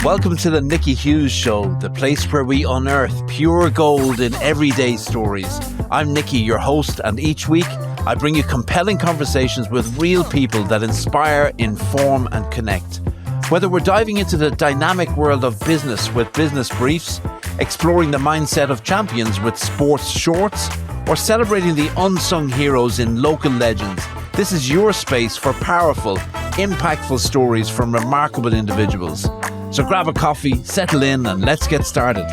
Welcome to the Nicky Hughes Show, the place where we unearth pure gold in everyday stories. I'm Nicky, your host, and each week I bring you compelling conversations with real people that inspire, inform, and connect. Whether we're diving into the dynamic world of business with business briefs, exploring the mindset of champions with sports shorts, or celebrating the unsung heroes in local legends, this is your space for powerful, impactful stories from remarkable individuals. So grab a coffee, settle in, and let's get started.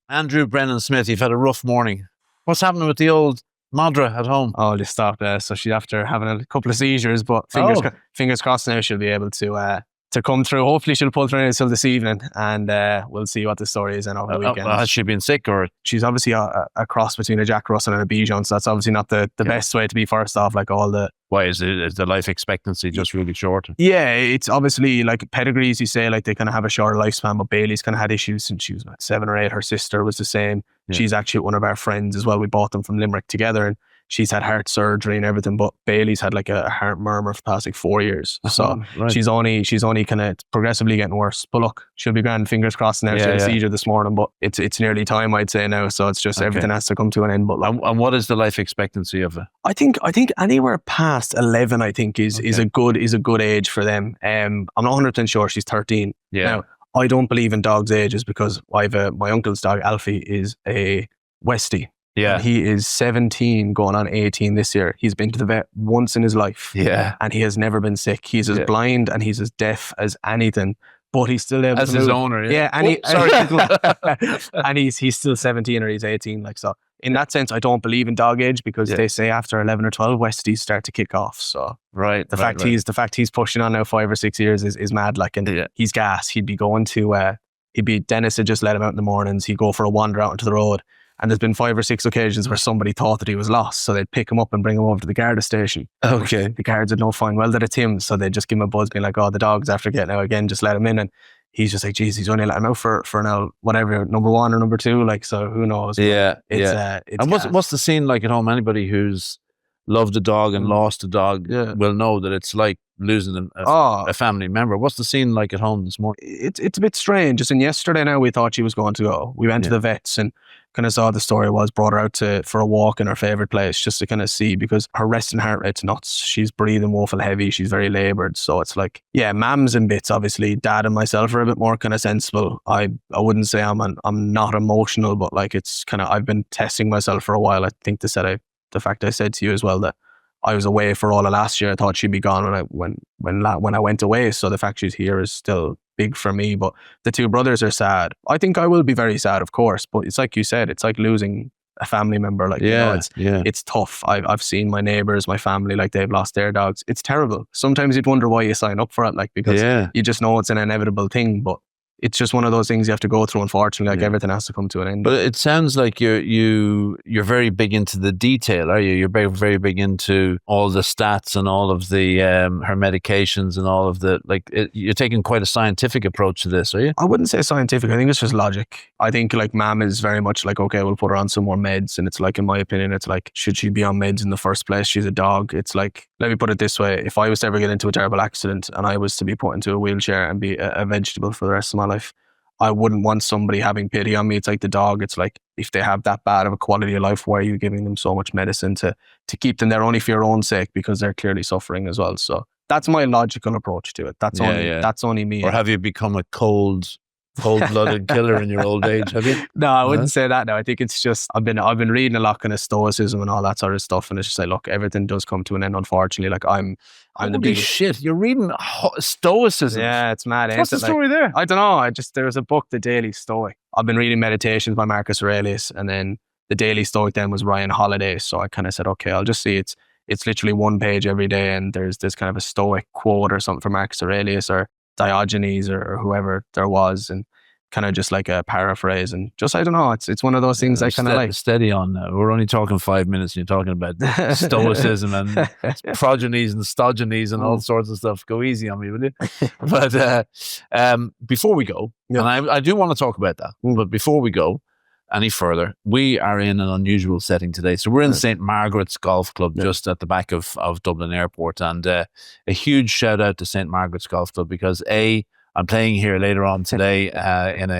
Andrew, Brennan, Smyth, you've had a rough morning. What's happening with the old Madra at home? Oh, they stopped there. So she's after having a couple of seizures, but fingers crossed now she'll be able to come through. Hopefully she'll pull through until this evening, and we'll see what the story is then over the weekend. Has she been sick, or? She's obviously a cross between a Jack Russell and a Bichon, so that's obviously not the best way to be first off, like all the... Why is the life expectancy just really short? Yeah, it's obviously like pedigrees, you say, like they kind of have a shorter lifespan, but Bailey's kind of had issues since she was about 7 or 8. Her sister was the same. Yeah. She's actually one of our friends as well. We bought them from Limerick together, and she's had heart surgery and everything, but Bailey's had like a heart murmur for the past like 4 years. So right. she's only kind of progressively getting worse. But look, she'll be grand, fingers crossed now. She had a seizure this morning, but it's nearly time, I'd say now. So it's just everything has to come to an end. But like, and what is the life expectancy of it? I think anywhere past 11, I think is a good age for them. I'm not 100% sure. She's 13. Yeah. Now, I don't believe in dogs' ages because my uncle's dog Alfie is a Westie. Yeah. And he is 17 going on 18 this year. He's been to the vet once in his life. Yeah. And he has never been sick. He's as blind and he's as deaf as anything, but he's still able as to his move. owner. Yeah. And and he's still 17 or he's 18. Like, so in that sense, I don't believe in dog age because they say after 11 or 12, Westies start to kick off. So the fact he's pushing on now 5 or 6 years is mad. Like, and he's gas. He'd be going to, Dennis had just let him out in the mornings. He'd go for a wander out into the road. And there's been 5 or 6 occasions where somebody thought that he was lost. So they'd pick him up and bring him over to the Garda station. Okay. The guards would know fine well that it's him. So they'd just give him a buzz being like, oh, the dog's after getting out again, just let him in. And he's just like, geez, he's only let him out for now, whatever, number 1 or number 2. Like, so who knows? Yeah. It's and what's the scene like at home? Anybody who's loved a dog and lost a dog will know that it's like losing a family member. What's the scene like at home this morning? It's a bit strange. Just in yesterday now, we thought she was going to go. We went to the vets and kind of saw the story was, brought her out for a walk in her favourite place just to kind of see, because her resting heart rate's nuts. She's breathing woeful heavy. She's very laboured. So it's like, mams and bits, obviously. Dad and myself are a bit more kind of sensible. I wouldn't say I'm not emotional, but like it's kind of, I've been testing myself for a while. I think the fact I said to you as well that I was away for all of last year. I thought she'd be gone when I went away. So the fact she's here is still big for me. But the 2 brothers are sad. I think I will be very sad, of course. But it's like you said, it's like losing a family member. Like, it's tough. I've seen my neighbours, my family, like they've lost their dogs. It's terrible. Sometimes you'd wonder why you sign up for it, like because you just know it's an inevitable thing. But it's just one of those things you have to go through, unfortunately. Like everything has to come to an end. But it sounds like you're very big into the detail, are you? You're very, very big into all the stats and all of the her medications and all of the you're taking quite a scientific approach to this, are you? I wouldn't say scientific. I think it's just logic. I think like Mam is very much like, okay, we'll put her on some more meds, and it's like, in my opinion, it's like, should she be on meds in the first place? She's a dog. It's like, let me put it this way: if I was to ever get into a terrible accident and I was to be put into a wheelchair and be a vegetable for the rest of my life, I wouldn't want somebody having pity on me. It's like the dog. It's like, if they have that bad of a quality of life, why are you giving them so much medicine to keep them there only for your own sake, because they're clearly suffering as well. So that's my logical approch to it. That's only me. Or have you become a cold-blooded killer in your old age? Have you? No, I wouldn't say that. No, I think it's just I've been reading a lot kind of Stoicism and all that sort of stuff, and it's just like, look, everything does come to an end. Unfortunately, like I'm the biggest shit. You're reading Stoicism. Yeah, it's mad. What's the story there? I don't know. There was a book, The Daily Stoic. I've been reading Meditations by Marcus Aurelius, and then The Daily Stoic then was Ryan Holiday. So I kind of said, okay, I'll just see. It's literally 1 page every day, and there's kind of a Stoic quote or something from Marcus Aurelius or Diogenes or whoever there was, and kind of just like a paraphrase, and just, I don't know, it's one of those things I kind of like. Steady on now. We're only talking 5 minutes and you're talking about Stoicism and progenies and stogenes and all sorts of stuff. Go easy on me, will you? But before we go, and I do want to talk about that, but before we go, any further, we are in an unusual setting today. So we're in St. Margaret's Golf Club, just at the back of Dublin Airport. And a huge shout out to St. Margaret's Golf Club because I'm playing here later on today in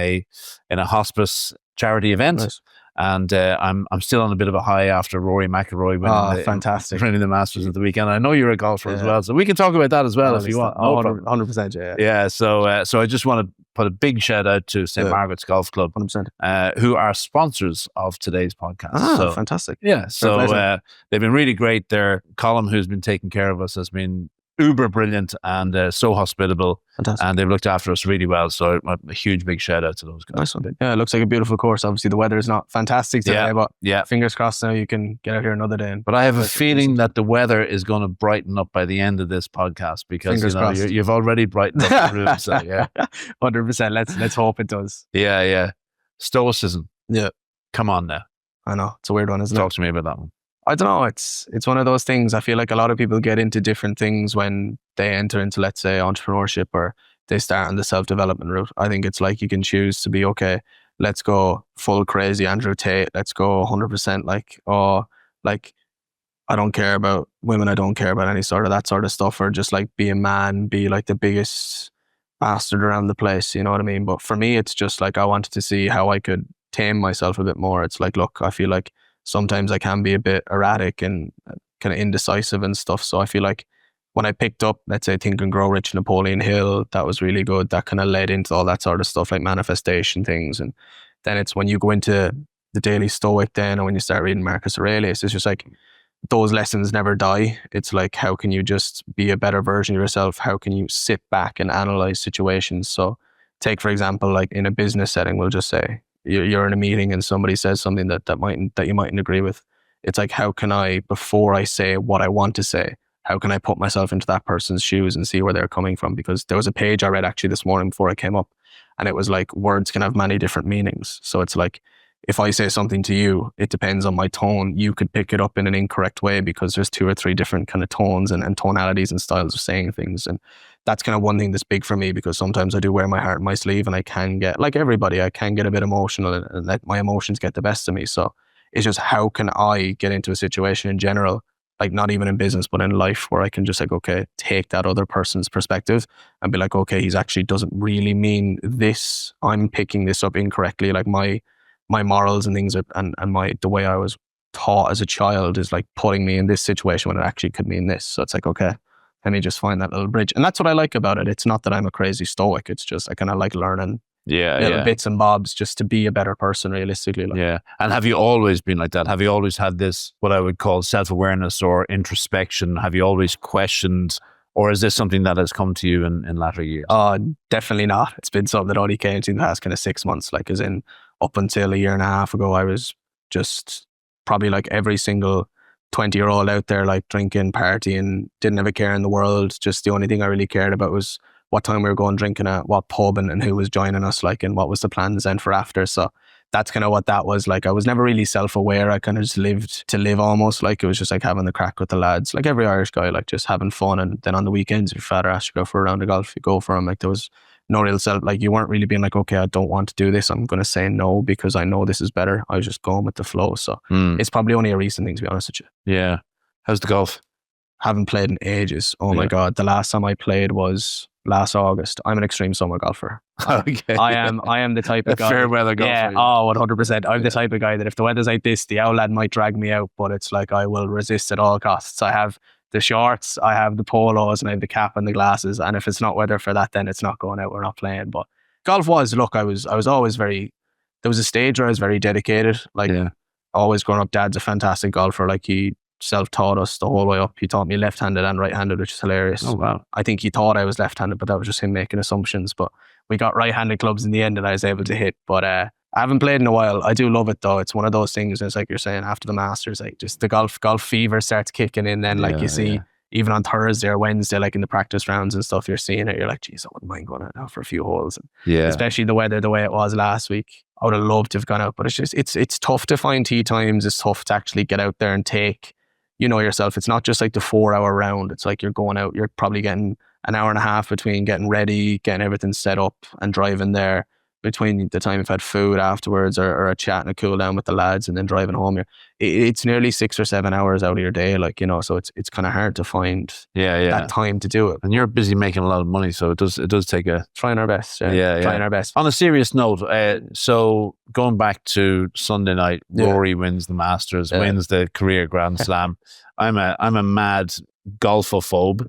a hospice charity event. Nice. And I'm still on a bit of a high after Rory McIlroy winning the Masters at the weekend. I know you're a golfer as well, so we can talk about that as well if you want. 100%, yeah. So I just want to put a big shout out to St. Margaret's Golf Club, 100%. Who are sponsors of today's podcast. So fantastic. Yeah, so they've been really great. Their Colm, who's been taking care of us, has been uber brilliant and so hospitable. Fantastic. And they've looked after us really well. So a huge big shout out to those guys. Nice one. Yeah, it looks like a beautiful course. Obviously, the weather is not fantastic today, but fingers crossed now you can get out here another day. But I have a feeling that the weather is going to brighten up by the end of this podcast because you've already brightened up the room. So 100%. Let's hope it does. Yeah. Stoicism. Yeah. Come on now. I know. It's a weird one, isn't it? Talk to me about that one. I don't know. It's one of those things. I feel like a lot of people get into different things when they enter into, let's say, entrepreneurship or they start on the self-development route. I think it's like you can choose to be, okay, let's go full crazy Andrew Tate. Let's go 100% I don't care about women. I don't care about any sort of that sort of stuff, or just like be a man, be like the biggest bastard around the place. You know what I mean? But for me, it's just like I wanted to see how I could tame myself a bit more. It's like, look, I feel like sometimes I can be a bit erratic and kind of indecisive and stuff. So I feel like when I picked up, let's say, Think and Grow Rich, Napoleon Hill, that was really good. That kind of led into all that sort of stuff like manifestation things. And then it's when you go into the Daily Stoic then, or when you start reading Marcus Aurelius, it's just like those lessons never die. It's like, how can you just be a better version of yourself? How can you sit back and analyze situations? So take, for example, like in a business setting, we'll just say, you're in a meeting and somebody says something that you mightn't agree with. It's like, how can I, before I say what I want to say, how can I put myself into that person's shoes and see where they're coming from? Because there was a page I read actually this morning before I came up, and it was like, words can have many different meanings. So it's like, if I say something to you, it depends on my tone. You could pick it up in an incorrect way because there's 2 or 3 different kind of tones and tonalities and styles of saying things. And that's kind of one thing that's big for me, because sometimes I do wear my heart on my sleeve and I can get, like everybody, I can get a bit emotional and let my emotions get the best of me. So it's just, how can I get into a situation in general, like not even in business, but in life, where I can just like, okay, take that other person's perspective and be like, okay, he's actually doesn't really mean this. I'm picking this up incorrectly. Like my morals and things and the way I was taught as a child is like putting me in this situation when it actually could mean this. So it's like, okay, let me just find that little bridge. And that's what I like about it. It's not that I'm a crazy stoic. It's just, I kind of like learning little bits and bobs just to be a better person, realistically. Yeah. And have you always been like that? Have you always had this, what I would call self-awareness or introspection? Have you always questioned, or is this something that has come to you in latter years? Definitely not. It's been something that only came to in the past kind of 6 months, like as in, up until a year and a half ago, I was just probably like every single 20-year-old out there, like drinking, partying, didn't have a care in the world. Just the only thing I really cared about was what time we were going drinking at, what pub, and who was joining us, like, and what was the plans then for after. So that's kind of what that was like. I was never really self-aware. I kind of just lived to live almost. Like it was just like having the crack with the lads, like every Irish guy, like just having fun. And then on the weekends, if your father asked you to go for a round of golf, you go for him. Like there was no real self, like you weren't really being like, okay, I don't want to do this. I'm going to say no because I know this is better. I was just going with the flow. So it's probably only a recent thing, to be honest with you. Yeah. How's the golf? Haven't played in ages. Oh my God. The last time I played was last August. I'm an extreme summer golfer. Okay. I am the type of guy. Fair weather golfer. Yeah. Oh, 100%. I'm the type of guy that if the weather's like this, the outlet might drag me out, but it's like I will resist at all costs. I have the shorts, I have the polos, and I have the cap and the glasses. And if it's not weather for that, then it's not going out. We're not playing. But golf was, look, I was always very, there was a stage where I was very dedicated. Like always growing up, Dad's a fantastic golfer. Like he self-taught us the whole way up. He taught me left-handed and right-handed, which is hilarious. Oh, wow. I think he thought I was left-handed, but that was just him making assumptions. But we got right-handed clubs in the end and I was able to hit. But I haven't played in a while. I do love it though. It's one of those things, it's like you're saying, after the Masters, like just the golf fever starts kicking in then. Like you see, even on Thursday or Wednesday, like in the practice rounds and stuff, you're seeing it. You're like, geez, I wouldn't mind going out now for a few holes. And especially the weather, the way it was last week. I would have loved to have gone out, but it's just, it's tough to find tee times. It's tough to actually get out there and take, you know yourself. It's not just like the 4-hour round. It's like you're going out, you're probably getting an hour and a half between getting ready, getting everything set up and driving there, between the time you've had food afterwards or a chat and a cool down with the lads and then driving home, it's nearly 6 or 7 hours out of your day, like, you know, so it's kind of hard to find that time to do it. And you're busy making a lot of money, so it does take a... Trying our best. Trying our best. On a serious note, so going back to Sunday night, Rory wins the Masters, wins the career Grand Slam. I'm a mad golfophobe.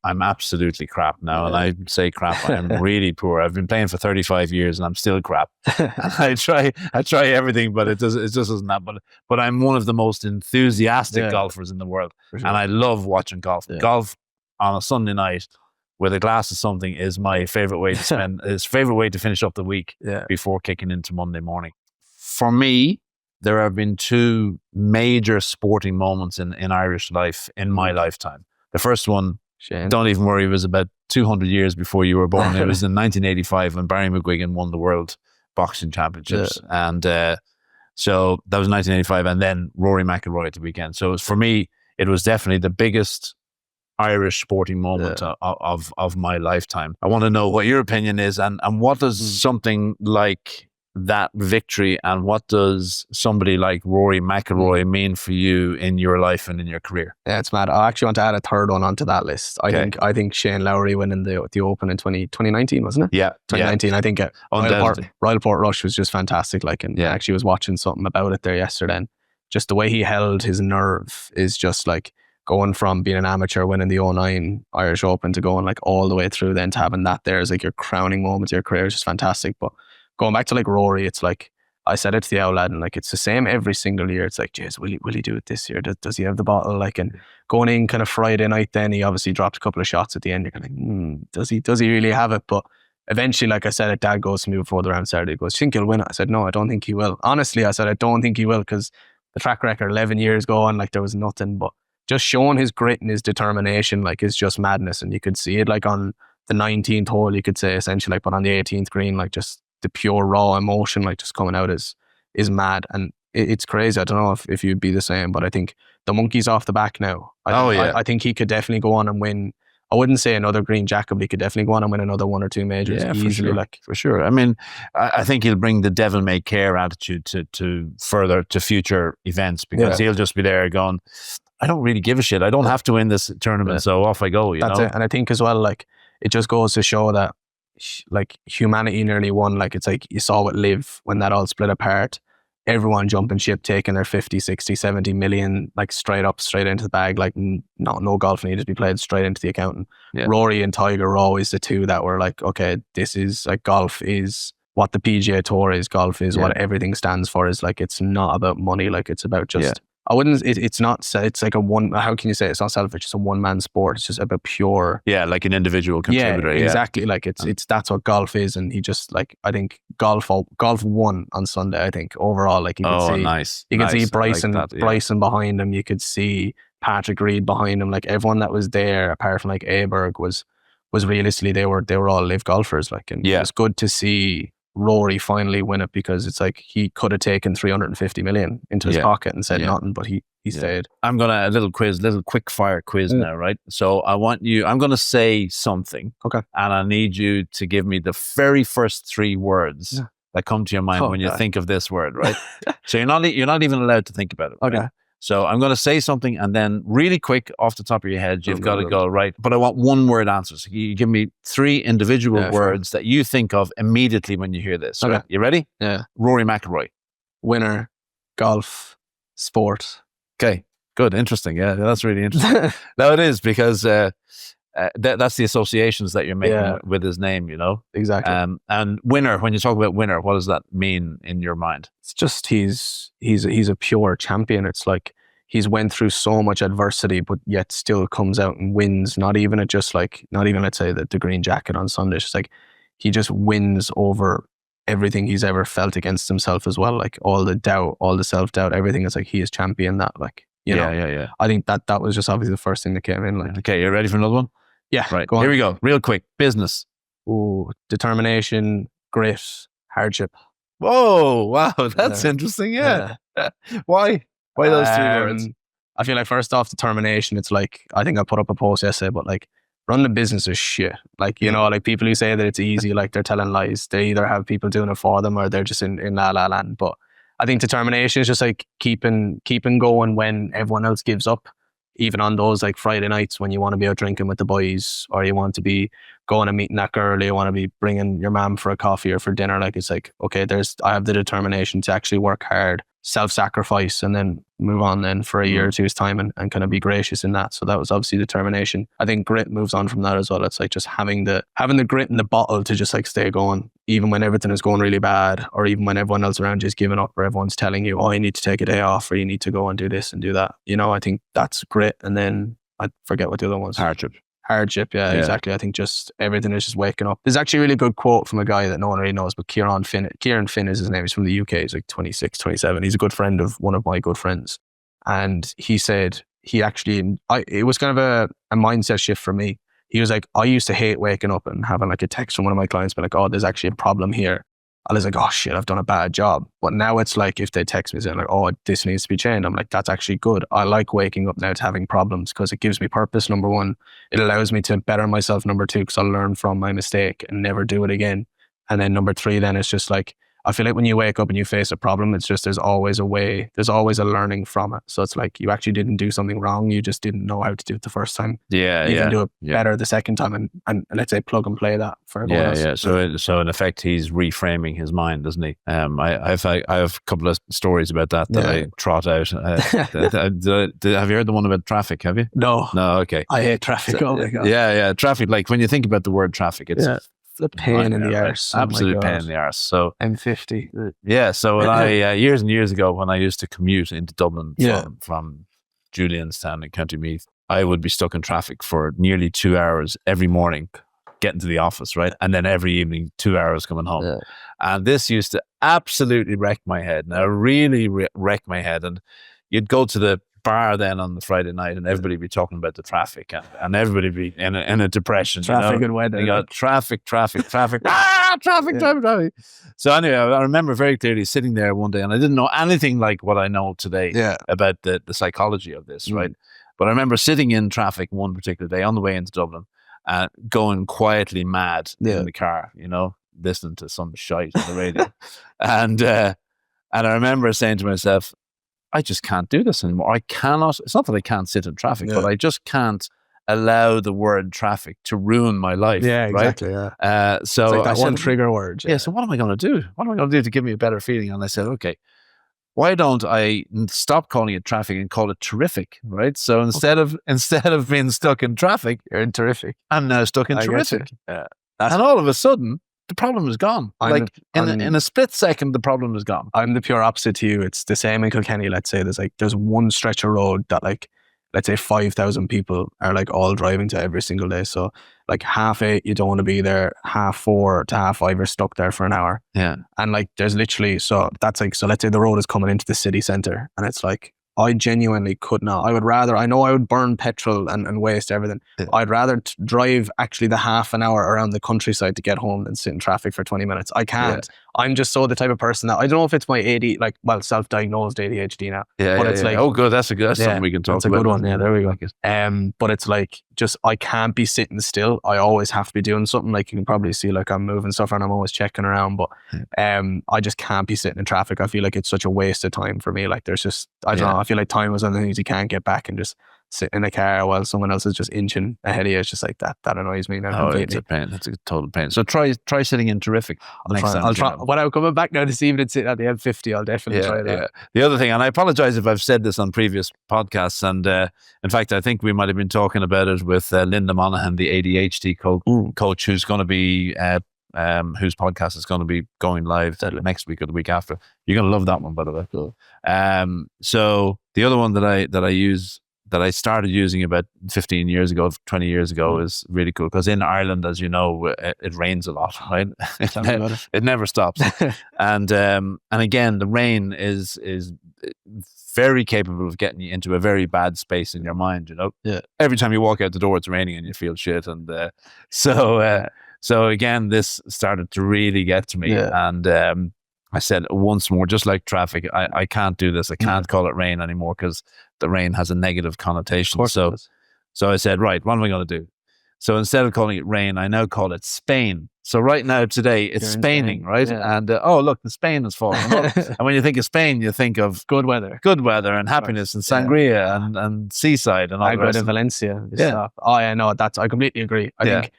I'm absolutely crap now, and I say crap. I'm really poor. I've been playing for 35 years, and I'm still crap. I try everything, but it just isn't that. But I'm one of the most enthusiastic golfers in the world, and I love watching golf. Golf on a Sunday night with a glass of something is my favorite way to spend. Is favorite way to finish up the week before kicking into Monday morning. For me, there have been two major sporting moments in Irish life in my lifetime. The first one, Shane, don't even worry, it was about 200 years before you were born. It was in 1985 when Barry McGuigan won the World Boxing Championships. And so that was 1985, and then Rory McIlroy at the weekend. So for me, it was definitely the biggest Irish sporting moment of my lifetime. I want to know what your opinion is, and what does something like that victory and what does somebody like Rory McIlroy mean for you in your life and in your career? Yeah, it's mad. I actually want to add a third one onto that list. I think Shane Lowry winning the Open in 2019, wasn't it? Yeah, 2019. I think Royal Port Rush was just fantastic. Like, and I actually was watching something about it there yesterday, and just the way he held his nerve is just like going from being an amateur winning the 2009 Irish Open to going like all the way through then to having that there is like your crowning moment of your career is just fantastic. But going back to like Rory, it's like, I said it to the old lad, and like it's the same every single year. It's like, geez, will he do it this year? Does he have the bottle? Like, and going in kind of Friday night, then he obviously dropped a couple of shots at the end. You're kind of like, does he really have it? But eventually, like I said, Dad goes to me before the round Saturday. He goes, "Think he'll win it?" I said, "No, I don't think he will." Honestly, I said, I don't think he will, because the track record 11 years going, like there was nothing. But just showing his grit and his determination, like, is just madness. And you could see it like on the 19th hole, you could say essentially, like, but on the 18th green, like just the pure raw emotion, like just coming out is mad. And it's crazy. I don't know if you'd be the same, but I think the monkey's off the back now. I think he could definitely go on and win. I wouldn't say another green jacket, but he could definitely go on and win another one or two majors easily. For sure. I mean, I think he'll bring the devil may care attitude to future events, because he'll just be there going, I don't really give a shit. I don't have to win this tournament, so off I go. That's it. And I think as well, like, it just goes to show that like humanity nearly won. Like, it's like you saw with Liv when that all split apart, everyone jumping ship, taking their 50, 60, 70 million like straight into the bag. Like no golf needed to be played, straight into the account. Rory and Tiger were always the two that were like, okay, this is like, golf is what the PGA Tour is, golf is what everything stands for. Is like, it's not about money, like it's about just I wouldn't, it's not, it's like a one, how can you say it's not selfish, it's a one-man sport. It's just about pure. Yeah, like an individual contributor. Yeah, exactly. Like it's that's what golf is. And he just like, I think golf won on Sunday, I think, overall. Like you could see, nice. You could see Bryson, like that, Bryson behind him. You could see Patrick Reed behind him. Like everyone that was there, apart from like Aberg, was realistically, they were all live golfers. Like, and it's good to see Rory finally win it, because it's like he could have taken 350 million into his pocket and said nothing, but he stayed. I'm gonna little quick fire quiz now, right? So I'm gonna say something, and I need you to give me the very first three words that come to your mind when you think of this word, right? So you're not even allowed to think about it. Okay. Right? So I'm going to say something, and then really quick off the top of your head, you've got to go, right? But I want one word answers. You give me three individual words that you think of immediately when you hear this. Okay. Right? You ready? Yeah. Rory McIlroy. Winner, golf, sport. Okay, good. Interesting. Yeah, that's really interesting. No, it is, because that's the associations that you're making with his name, you know? Exactly. And winner, when you talk about winner, what does that mean in your mind? It's just he's a pure champion. It's like he's went through so much adversity, but yet still comes out and wins. Not even let's say the green jacket on Sunday. It's just like he just wins over everything he's ever felt against himself as well. Like all the doubt, all the self-doubt, everything. It's like he is champion that, like, you know. Yeah. I think that was just obviously the first thing that came in. Like, okay, you ready for another one? Yeah, right. Here we go. Real quick. Business. Ooh, determination, grit, hardship. Whoa! Wow, that's interesting. Yeah. Why those three words? I feel like first off, determination. It's like, I think I put up a post yesterday, but like running a business is shit. Like, you know, like people who say that it's easy, like they're telling lies. They either have people doing it for them or they're just in la la land. But I think determination is just like keeping going when everyone else gives up. Even on those like Friday nights when you want to be out drinking with the boys, or you want to be going and meeting that girl, or you want to be bringing your mom for a coffee or for dinner. Like, it's like, okay, I have the determination to actually work hard, self-sacrifice, and then move on then for a year or two's time and kind of be gracious in that. So that was obviously determination. I think grit moves on from that as well. It's like just having the grit in the bottle to just like stay going, even when everything is going really bad, or even when everyone else around you is giving up, or everyone's telling you, oh, you need to take a day off, or you need to go and do this and do that. You know, I think that's grit. And then I forget what the other one was. Hardship, yeah, exactly. I think just everything is just waking up. There's actually a really good quote from a guy that no one really knows, but Kieran Finn is his name. He's from the UK. He's like 26, 27. He's a good friend of one of my good friends. And he said it was kind of a mindset shift for me. He was like, I used to hate waking up and having like a text from one of my clients, be like, oh, there's actually a problem here. I was like, oh shit, I've done a bad job. But now it's like, if they text me saying like, oh, this needs to be changed, I'm like, that's actually good. I like waking up now to having problems because it gives me purpose, number one. It allows me to better myself, number two, because I'll learn from my mistake and never do it again. And then number three, then it's just like, I feel like when you wake up and you face a problem, it's just, there's always a way, there's always a learning from it. So it's like, you actually didn't do something wrong. You just didn't know how to do it the first time. You can do it better the second time and let's say plug and play that for everyone else. So in effect, he's reframing his mind, doesn't he? I have a couple of stories about that I trot out. Have you heard the one about traffic? Have you? No. Okay. I hate traffic. So, oh my God. Yeah. Traffic. Like when you think about the word traffic, it's the pain in the arse. Absolute pain in the arse. So M50. Yeah. So when I years and years ago, when I used to commute into Dublin from Julianstown in County Meath, I would be stuck in traffic for nearly 2 hours every morning getting to the office, right? And then every evening, 2 hours coming home. Yeah. And this used to absolutely wreck my head. Now, really wreck my head. And you'd go to the bar then on the Friday night and everybody be talking about the traffic and everybody be in a depression. Traffic and weather. You got traffic. Traffic. So anyway, I remember very clearly sitting there one day and I didn't know anything like what I know today about the psychology of this, right? But I remember sitting in traffic one particular day on the way into Dublin and going quietly mad in the car, you know, listening to some shite on the radio. And I remember saying to myself, I just can't do this anymore. I cannot, it's not that I can't sit in traffic, but I just can't allow the word traffic to ruin my life. Yeah, exactly. Right? So it's like that one trigger word. So what am I going to do? What am I going to do to give me a better feeling? And I said, okay, why don't I stop calling it traffic and call it terrific, right? So instead of being stuck in traffic, you're in terrific. I'm now stuck in terrific. And all of a sudden, the problem is gone. In a split second, the problem is gone. I'm the pure opposite to you. It's the same in Kilkenny. Let's say there's one stretch of road that like, let's say 5,000 people are like all driving to every single day. So like 8:30, you don't want to be there. 4:30 to 5:30, you're stuck there for an hour. Yeah. And like, there's literally, so let's say the road is coming into the city centre and it's like, I genuinely could not. I know I would burn petrol and waste everything. Yeah. I'd rather drive actually the half an hour around the countryside to get home than sit in traffic for 20 minutes. I can't. Yeah. I'm just so the type of person that, I don't know if it's my self-diagnosed ADHD now. But it's like, oh good, that's something we can talk about. That's a good one. Yeah, there we go. But it's like, just, I can't be sitting still. I always have to be doing something. Like you can probably see, like I'm moving stuff and I'm always checking around, but I just can't be sitting in traffic. I feel like it's such a waste of time for me. Like there's just, I don't know, I feel like time was one of the things you can't get back, and just sit in a car while someone else is just inching ahead of you. It's just like that annoys me now. It's a pain. It's a total pain. So try sitting in terrific. I'll try. When I'm coming back now this evening, sitting at the M50, I'll definitely try that. The other thing, and I apologize if I've said this on previous podcasts, and in fact, I think we might have been talking about it with Linda Monaghan, the ADHD coach, who's going to be whose podcast is going to be going live next week or the week after. You're going to love that one, by the way. Cool. So the other one that I use, that I started using about 15 years ago, 20 years ago, is really cool, because in Ireland, as you know, it rains a lot, right? It never stops. And again, the rain is very capable of getting you into a very bad space in your mind, you know? Yeah. Every time you walk out the door, it's raining and you feel shit. And so again, this started to really get to me. Yeah. And I said once more, just like traffic, I can't do this. I can't call it rain anymore, because the rain has a negative connotation. So I said, right, what am I going to do? So instead of calling it rain, I now call it Spain. So right now today it's You're in Spaining, Spain, right? yeah. And oh look, the Spain is falling. And when you think of Spain, you think of Good weather. and happiness and sangria and seaside and all I the go rest. to Valencia. Yeah. Oh yeah, no, I completely agree. I Yeah. think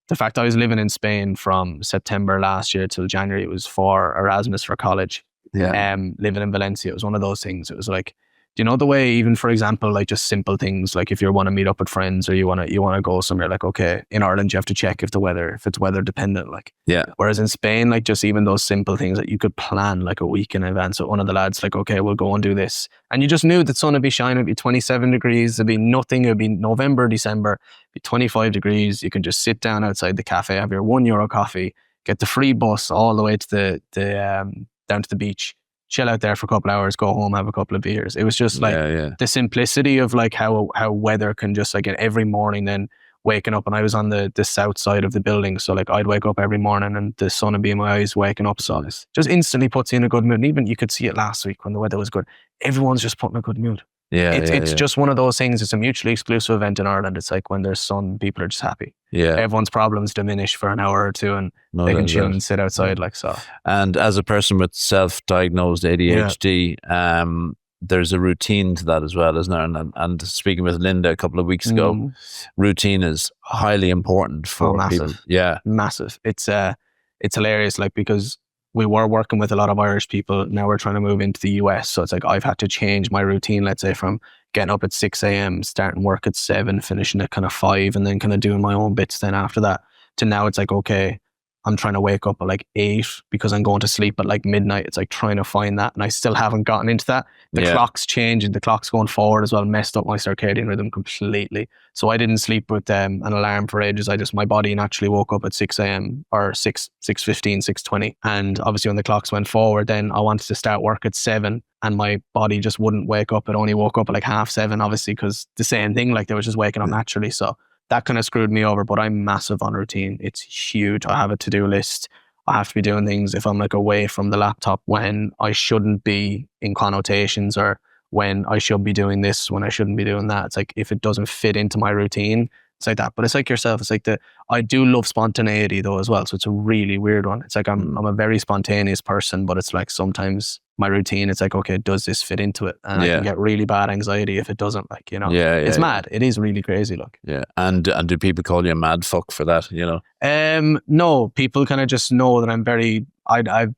the fact I was living in Spain from September last year till January, it was for Erasmus for college. Yeah. Living in Valencia, it was one of those things. It was like, do you know the way, even for example, like just simple things, like if you want to meet up with friends or you want to go somewhere, like, okay, in Ireland you have to check if it's weather dependent, like. Yeah. Whereas in Spain, like just even those simple things that you could plan like a week in advance. So one of the lads, like, okay, we'll go and do this, and you just knew that sun would be shining, it'd be 27 degrees, it'd be nothing, it'd be November, December, it'd be 25 degrees. You can just sit down outside the cafe, have your €1 coffee, get the free bus all the way to the down to the beach, chill out there for a couple of hours, go home, have a couple of beers. It was just like the simplicity of like how weather can just like every morning then waking up, and I was on the south side of the building, so like I'd wake up every morning and the sun would be in my eyes waking up, so it just instantly puts you in a good mood. And even you could see it last week when the weather was good, everyone's just put in a good mood. It's just one of those things. It's a mutually exclusive event in Ireland. It's like when there's sun, people are just happy. Yeah, everyone's problems diminish for an hour or two, and they can chill and sit outside like so. And as a person with self-diagnosed ADHD, there's a routine to that as well, isn't there? And speaking with Linda a couple of weeks ago, routine is highly important for people. Yeah, massive. It's hilarious, like, because we were working with a lot of Irish people. Now we're trying to move into the US. So it's like I've had to change my routine, let's say, from getting up at 6 a.m., starting work at 7, finishing at kind of 5, and then kind of doing my own bits then after that, to now it's like, okay, I'm trying to wake up at like 8 because I'm going to sleep at like midnight. It's like trying to find that, and I still haven't gotten into that. The clock's changing, the clock's going forward as well, messed up my circadian rhythm completely. So I didn't sleep with an alarm for ages. My body naturally woke up at 6 a.m. or 6:15, 6:20. And obviously when the clocks went forward, then I wanted to start work at 7, and my body just wouldn't wake up. It only woke up at like 7:30, obviously, because the same thing, like they were just waking up naturally. So that kind of screwed me over, but I'm massive on routine. It's huge. I have a to-do list. I have to be doing things if I'm like away from the laptop when I shouldn't be, in connotations, or when I should be doing this, when I shouldn't be doing that. It's like if it doesn't fit into my routine, it's like that. But it's like yourself. It's like I do love spontaneity though as well. So it's a really weird one. It's like I'm a very spontaneous person, but it's like sometimes my routine, it's like, okay, does this fit into it? And I can get really bad anxiety if it doesn't, like, you know. It's mad. It is really crazy, look. Yeah. And do people call you a mad fuck for that, you know? No, people kind of just know that I'm very,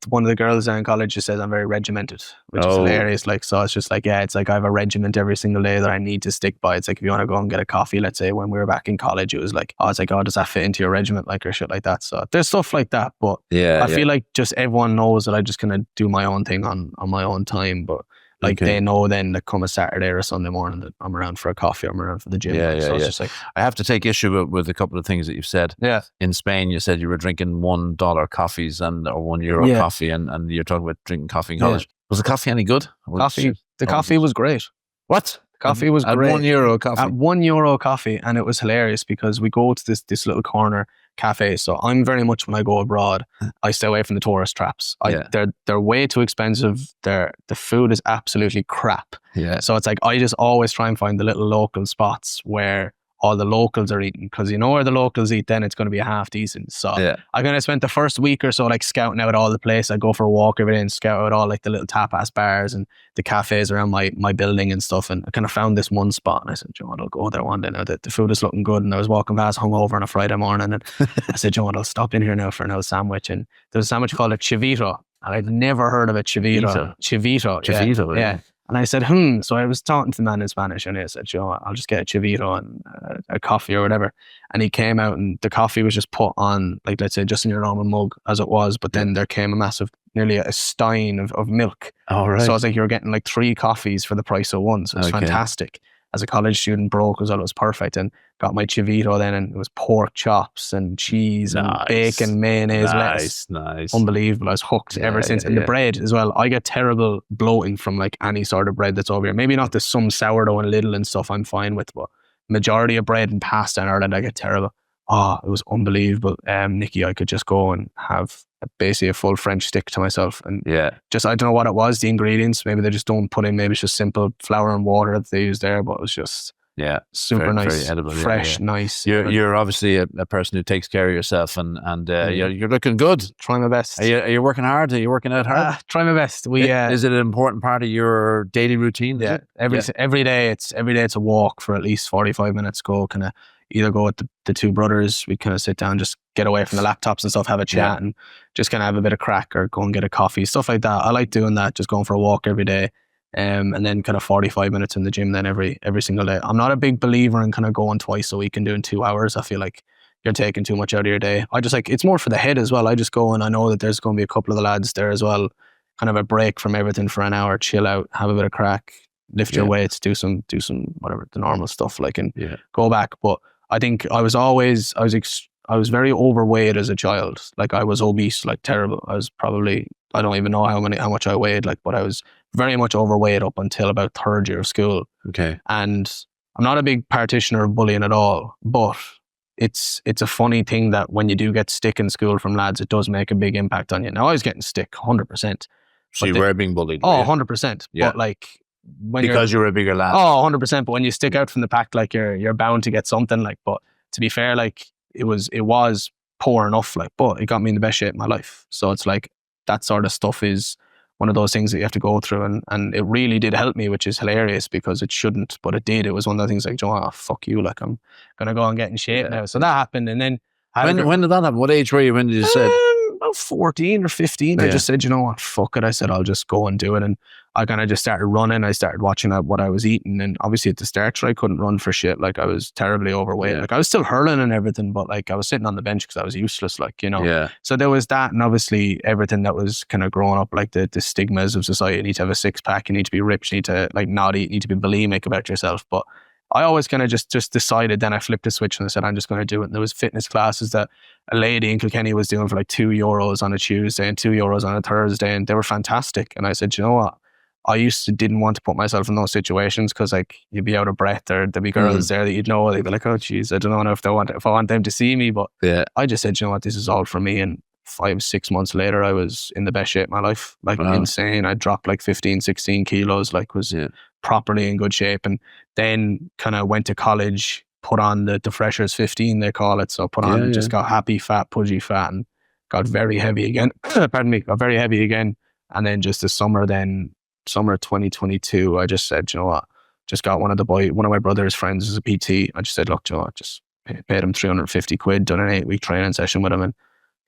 one of the girls in college just says I'm very regimented, which is hilarious. Like, so it's just like, it's like I have a regiment every single day that I need to stick by. It's like, if you want to go and get a coffee, let's say when we were back in college, it was like, it's like, does that fit into your regiment, like, or shit like that. So there's stuff like that, but I feel like just everyone knows that I just kind of do my own thing on my own time, but like they know then that come a Saturday or a Sunday morning that I'm around for a coffee, I'm around for the gym. So it's just like, I have to take issue with a couple of things that you've said. Yeah. In Spain, you said you were drinking $1 coffees or €1 coffee, and you're talking about drinking coffee in college. Was the coffee any good? The coffee was great. What? Coffee was great. At €1 coffee? At €1 coffee, and it was hilarious because we go to this little corner cafe. So I'm very much, when I go abroad, I stay away from the tourist traps. They're way too expensive. The food is absolutely crap. Yeah. So it's like I just always try and find the little local spots where all the locals are eating, because you know where the locals eat, then it's going to be half decent. So I kind of spent the first week or so like scouting out all the place. I go for a walk every day and scout out all like the little tapas bars and the cafes around my building and stuff. And I kind of found this one spot, and I said, John, I'll go there one day now. The food is looking good. And I was walking past hungover on a Friday morning, and I said, John, I'll stop in here now for another sandwich. And there was a sandwich called a chivito, and I'd never heard of it. Chivito. Yeah. And I said, So I was talking to the man in Spanish, and I said, I'll just get a chivito and a coffee or whatever. And he came out, and the coffee was just put on, like, let's say, just in your normal mug as it was. But then there came a massive, nearly a stein of milk. Oh, right. So I was like, you're getting like 3 coffees for the price of one. So it was fantastic. As a college student, broke as well, it was perfect. And got my chivito then, and it was pork chops and cheese and bacon, mayonnaise, lettuce. Nice. Unbelievable. I was hooked ever since. And the bread as well. I get terrible bloating from like any sort of bread that's over here. Maybe not some sourdough and Lidl and stuff I'm fine with, but majority of bread and pasta in Ireland, I get terrible. It was unbelievable. Nikki, I could just go and have basically a full French stick to myself. And just, I don't know what it was, the ingredients. Maybe they just don't put in, maybe it's just simple flour and water that they use there, but it was just Yeah, super very, nice, very edible. fresh, Yeah. nice. You're obviously a person who takes care of yourself, and you're looking good. Try my best. Are you working hard? Are you working out hard? Try my best. Is it an important part of your daily routine? Yeah, every day it's a walk for at least 45 minutes. Go kind of either go with the two brothers. We kind of sit down, just get away from the laptops and stuff, have a chat, and just kind of have a bit of crack, or go and get a coffee, stuff like that. I like doing that, just going for a walk every day. And then kind of 45 minutes in the gym then every single day. I'm not a big believer in kind of going twice a week and doing 2 hours. I feel like you're taking too much out of your day. I just it's more for the head as well. I just go, and I know that there's going to be a couple of the lads there as well, kind of a break from everything for an hour, chill out, have a bit of crack, lift your weights, do some whatever, the normal stuff, like, and go back. But I think I was very overweight as a child. Like, I was obese, like terrible. I was probably, I don't even know how much I weighed, like, but I was very much overweight up until about third year of school. Okay. And I'm not a big partitioner of bullying at all, but it's a funny thing that when you do get stick in school from lads, it does make a big impact on you. Now, I was getting stick 100%. So you were being bullied? Oh, 100%. Yeah. But like, because you're a bigger lad? Oh, 100%. But when you stick out from the pack, like, you're bound to get something, like. But to be fair, like, it was poor enough, like, but it got me in the best shape of my life. So it's like, that sort of stuff is one of those things that you have to go through, and it really did help me, which is hilarious because it shouldn't, but it did. It was one of the things like, fuck you, like, I'm gonna go and get in shape now. So that happened, and then when did that happen? What age were you? When did you say? About 14 or 15. I just said, you know what, fuck it. I said, I'll just go and do it. And I kind of just started running. I started watching what I was eating. And obviously at the start, I couldn't run for shit. Like, I was terribly overweight. Like, I was still hurling and everything, but like, I was sitting on the bench because I was useless, like, you know. Yeah. So there was that, and obviously everything that was kind of growing up, like the stigmas of society. You need to have a six pack, you need to be ripped, you need to like not eat, you need to be bulimic about yourself. But I always kind of just decided, then I flipped a switch and I said, I'm just going to do it. And there was fitness classes that a lady in Kilkenny was doing for like €2 on a Tuesday and €2 on a Thursday, and they were fantastic. And I said, you know what? I didn't want to put myself in those situations because, like, you'd be out of breath, or there'd be girls there that you'd know, they'd be like, oh geez, I don't know if I want them to see me. But I just said, you know what, this is all for me. And 5-6 months later, I was in the best shape of my life, like, insane. I dropped like 15-16 kilos, like, was properly in good shape. And then kind of went to college, put on the freshers 15, they call it. So just got happy fat, pudgy fat, and got very heavy again. Pardon me, got very heavy again. And then just this summer 2022, I just said, you know what, just got one of my brother's friends is a PT. I just said, look, you know what, just paid him 350 quid, done an 8-week training session with him, and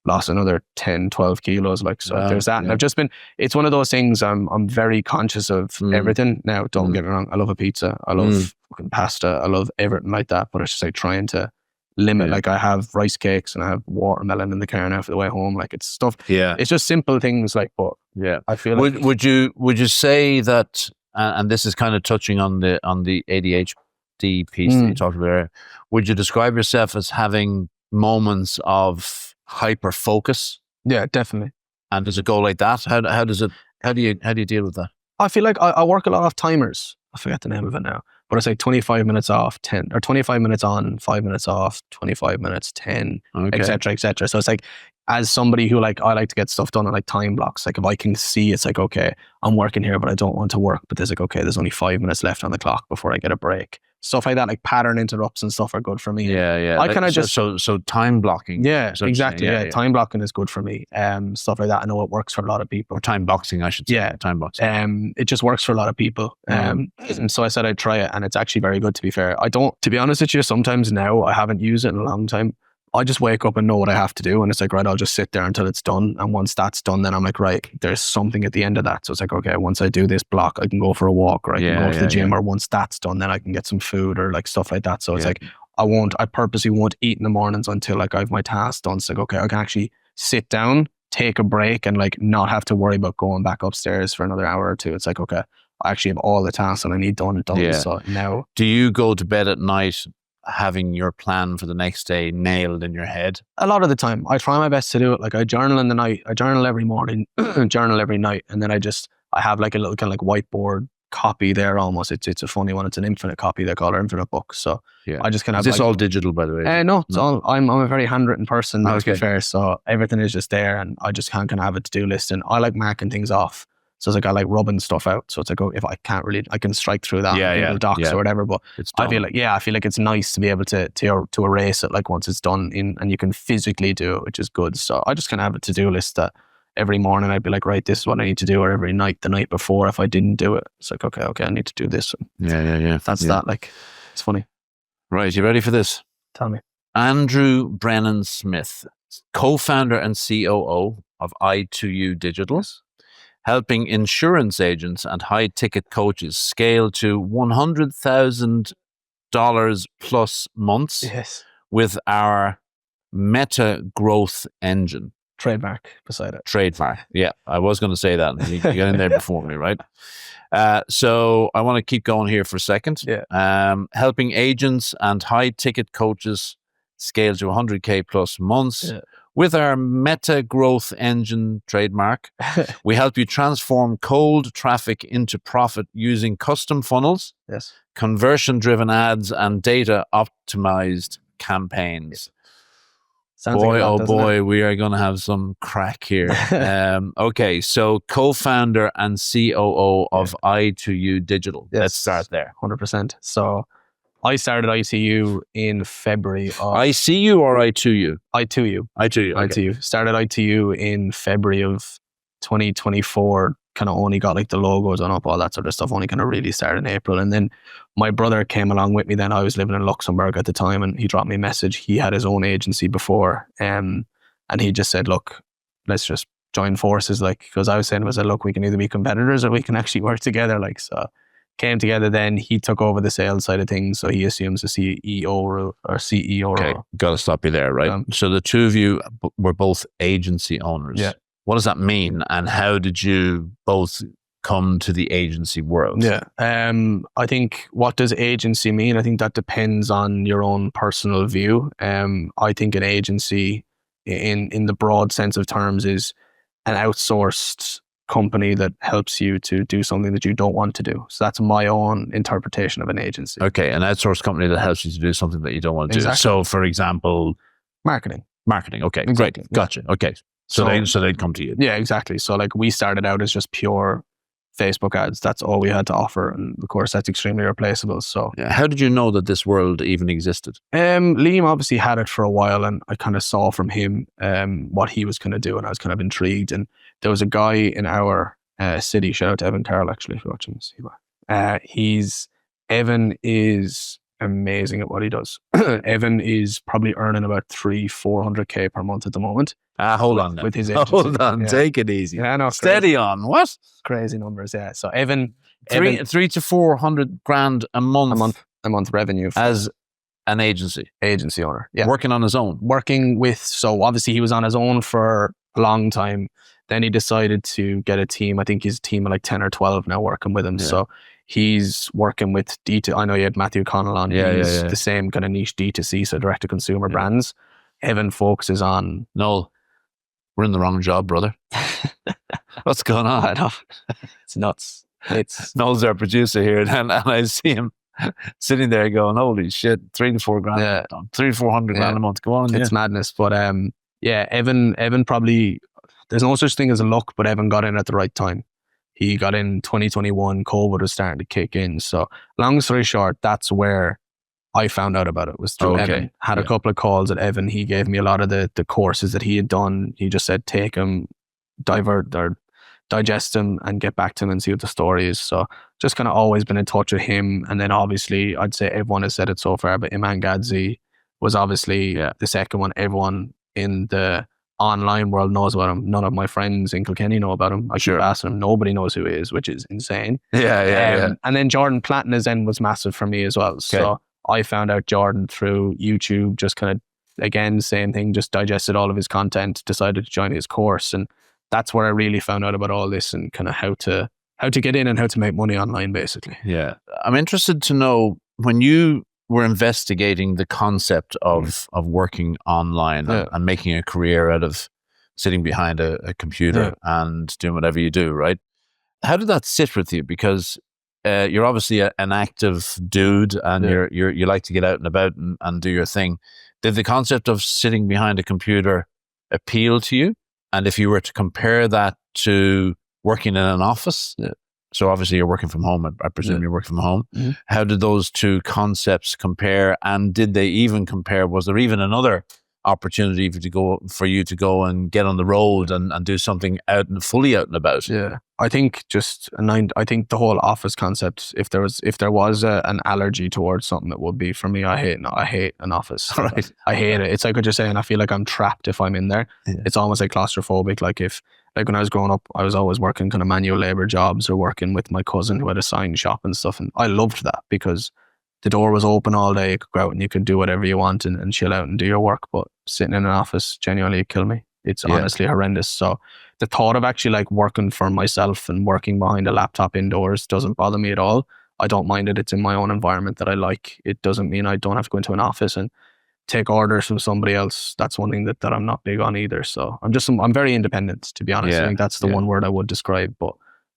lost another 10-12 kilos. Like, so there's that. And I've just been, it's one of those things, I'm very conscious of everything. Now, don't get me wrong, I love a pizza, I love fucking pasta, I love everything like that, but it's just like trying to limit. Like, I have rice cakes and I have watermelon in the car now for the way home. Like, it's stuff, it's just simple things, like, but I feel like, would you say that, and this is kind of touching on the ADHD piece that you talked about earlier, would you describe yourself as having moments of hyper focus? Yeah, definitely. And does it go like that? How do you deal with that? I feel like I work a lot of timers. I forget the name of it now, but it's like 25 minutes off, 10, or 25 minutes on, 5 minutes off, 25 minutes, 10, etc., etc. So it's like, as somebody who, like, I like to get stuff done on like time blocks. Like, if I can see, it's like, okay, I'm working here, but I don't want to work. But there's like, okay, there's only 5 minutes left on the clock before I get a break. Stuff like that, like pattern interrupts and stuff, are good for me. I kind of just so time blocking. Yeah, exactly. Yeah, time blocking is good for me. Stuff like that. I know it works for a lot of people. Or time boxing, I should say. Yeah, time boxing. It just works for a lot of people. And so I said I'd try it, and it's actually very good. To be fair, to be honest with you, sometimes now I haven't used it in a long time. I just wake up and know what I have to do, and it's like, right, I'll just sit there until it's done. And once that's done, then I'm like, right, there's something at the end of that. So it's like, okay, once I do this block, I can go for a walk, or I can go to the gym, or once that's done, then I can get some food, or like stuff like that. So it's like, I purposely won't eat in the mornings until like I have my tasks done. So like, okay, I can actually sit down, take a break, and like not have to worry about going back upstairs for another hour or two. It's like, okay, I actually have all the tasks that I need done. So now, do you go to bed at night having your plan for the next day nailed in your head? A lot of the time, I try my best to do it. Like, I journal in the night, I journal every morning, journal every night, and then I have like a little kind of like whiteboard copy there almost. It's a funny one. It's an infinite copy. They call it infinite book. So I just kind of. Is this all digital, by the way? No, it's all. I'm a very handwritten person. To be fair, so everything is just there, and I just can't kind of have a to-do list, and I like marking things off. So it's like I like rubbing stuff out. So it's like, oh, if I can't really, I can strike through that Google Docs or whatever. But I feel like it's nice to be able to erase it like once it's done and you can physically do it, which is good. So I just kind of have a to-do list that every morning I'd be like, right, this is what I need to do, or every night, the night before, if I didn't do it, it's like, okay, I need to do this. That's that. Like, it's funny. Right, you ready for this? Tell me. Andrew Brennan Smyth, co-founder and COO of I2U Digital, helping insurance agents and high-ticket coaches scale to $100,000 plus months with our Meta Growth Engine. Trademark beside it. Trademark. Yeah, I was going to say that. You got in there before me, right? So I want to keep going here for a second. Helping agents and high-ticket coaches scale to 100K plus months. With our Meta Growth Engine trademark, we help you transform cold traffic into profit using custom funnels, conversion-driven ads, and data-optimized campaigns. Sounds boy, like oh boy, we are going to have some crack here. Okay, so co-founder and COO of I2U Digital. Let's start there. 100%. So I started I2U in February of... ICU or I2U? I2U. I2U, okay. I2U. Started I2U in February of 2024. Kind of only got like the logos on up, all that sort of stuff. Only kind of really started in April. And then my brother came along with me then. I was living in Luxembourg at the time, and he dropped me a message. He had his own agency before. And he just said, look, let's just join forces. Like, because I was saying, look, we can either be competitors or we can actually work together. Like, so came together then. He took over the sales side of things. So he assumes the CEO or CEO. Okay, got to stop you there, right? So the two of you were both agency owners. Yeah. What does that mean? And how did you both come to the agency world? I think, what does agency mean? I think that depends on your own personal view. I think an agency in the broad sense of terms is an outsourced company that helps you to do something that you don't want to do. So that's my own interpretation of an agency. Okay, an outsourced company that helps you to do something that you don't want to do. So for example... Marketing. Okay, exactly. Great. Gotcha. Okay. So they'd come to you. Yeah, exactly. So like we started out as just pure Facebook ads. That's all we had to offer. And of course, that's extremely replaceable. So how did you know that this world even existed? Liam obviously had it for a while, and I kind of saw from him what he was going to do, and I was kind of intrigued. And there was a guy in our city, shout out to Evan Carroll, actually, if you're watching this. Evan is amazing at what he does. Evan is probably earning about 300-400K per month at the moment. Hold on. With his agency. Hold on. Take it easy. No, steady crazy. On. What? Crazy numbers, yeah. So Evan... 300 to 400 grand a month. A month revenue. As an agency owner. Yeah. Working on his own. So obviously he was on his own for a long time. Then he decided to get a team. I think he's a team of like 10 or 12 now working with him. Yeah. So he's working with I know you had Matthew Connell on. He's the same kind of niche D2C, so direct to consumer brands. Evan focuses on... Noel, we're in the wrong job, brother. What's going on? I know. It's nuts. Noel's our producer here, and I see him sitting there going, holy shit, 3 to 4 grand, 300 to 400 grand a month. Go on. It's madness. But Evan probably, there's no such thing as a luck, but Evan got in at the right time. He got in 2021, COVID was starting to kick in. So long story short, that's where I found out about it, was through Evan. Had a couple of calls at Evan. He gave me a lot of the courses that he had done. He just said, take them, digest them and get back to him and see what the story is. So just kind of always been in touch with him. And then obviously I'd say everyone has said it so far, but Iman Gadzi was obviously the second one. Everyone in the online world knows about him. None of my friends in Kilkenny know about him. I keep asking him. Nobody knows who he is, which is insane. And then Jordan Platina's end was massive for me as well. So I found out Jordan through YouTube, just kind of, again, same thing, just digested all of his content, decided to join his course. And that's where I really found out about all this and kind of how to get in and how to make money online, basically. Yeah. I'm interested to know, when you were investigating the concept of working online and making a career out of sitting behind a computer and doing whatever you do, right? How did that sit with you? Because you're obviously an active dude, and you like to get out and about and do your thing. Did the concept of sitting behind a computer appeal to you? And if you were to compare that to working in an office. So obviously you're working from home. I presume you're working from home. Mm-hmm. How did those two concepts compare? And did they even compare? Was there even another opportunity for you to go and get on the road and do something fully out and about? Yeah, I think I think the whole office concept. If there was an allergy towards something, it would be for me. I hate an office. Right. I hate it. It's like what you're saying. I feel like I'm trapped if I'm in there. Yeah. It's almost like claustrophobic. Like when I was growing up, I was always working kind of manual labor jobs or working with my cousin who had a sign shop and stuff, and I loved that because the door was open all day. You could go out and you could do whatever you want and chill out and do your work. But sitting in an office genuinely kill me. It's honestly horrendous. So the thought of actually like working for myself and working behind a laptop indoors doesn't bother me at all. I don't mind it. It's in my own environment that I like. It doesn't mean I don't have to go into an office and take orders from somebody else. That's one thing that I'm not big on either. So I'm very independent, to be honest. I think that's the one word I would describe. But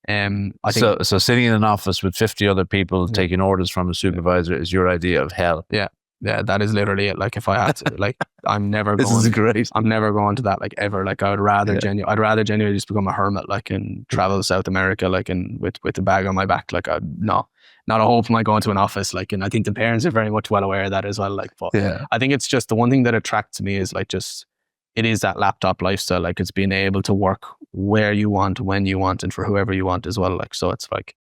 I think so sitting in an office with 50 other people taking orders from a supervisor is your idea of hell. Yeah, that is literally it. Like if I had to, like I'm never This going. is great. I'm never going to that, like ever. Like I'd rather genuinely just become a hermit, like and travel South America, like and with a bag on my back. Like not a hope am I going to an office. Like, and I think the parents are very much well aware of that as well. Like, but I think it's just the one thing that attracts me is like just it is that laptop lifestyle. Like it's being able to work where you want, when you want, and for whoever you want as well. Like so, it's like.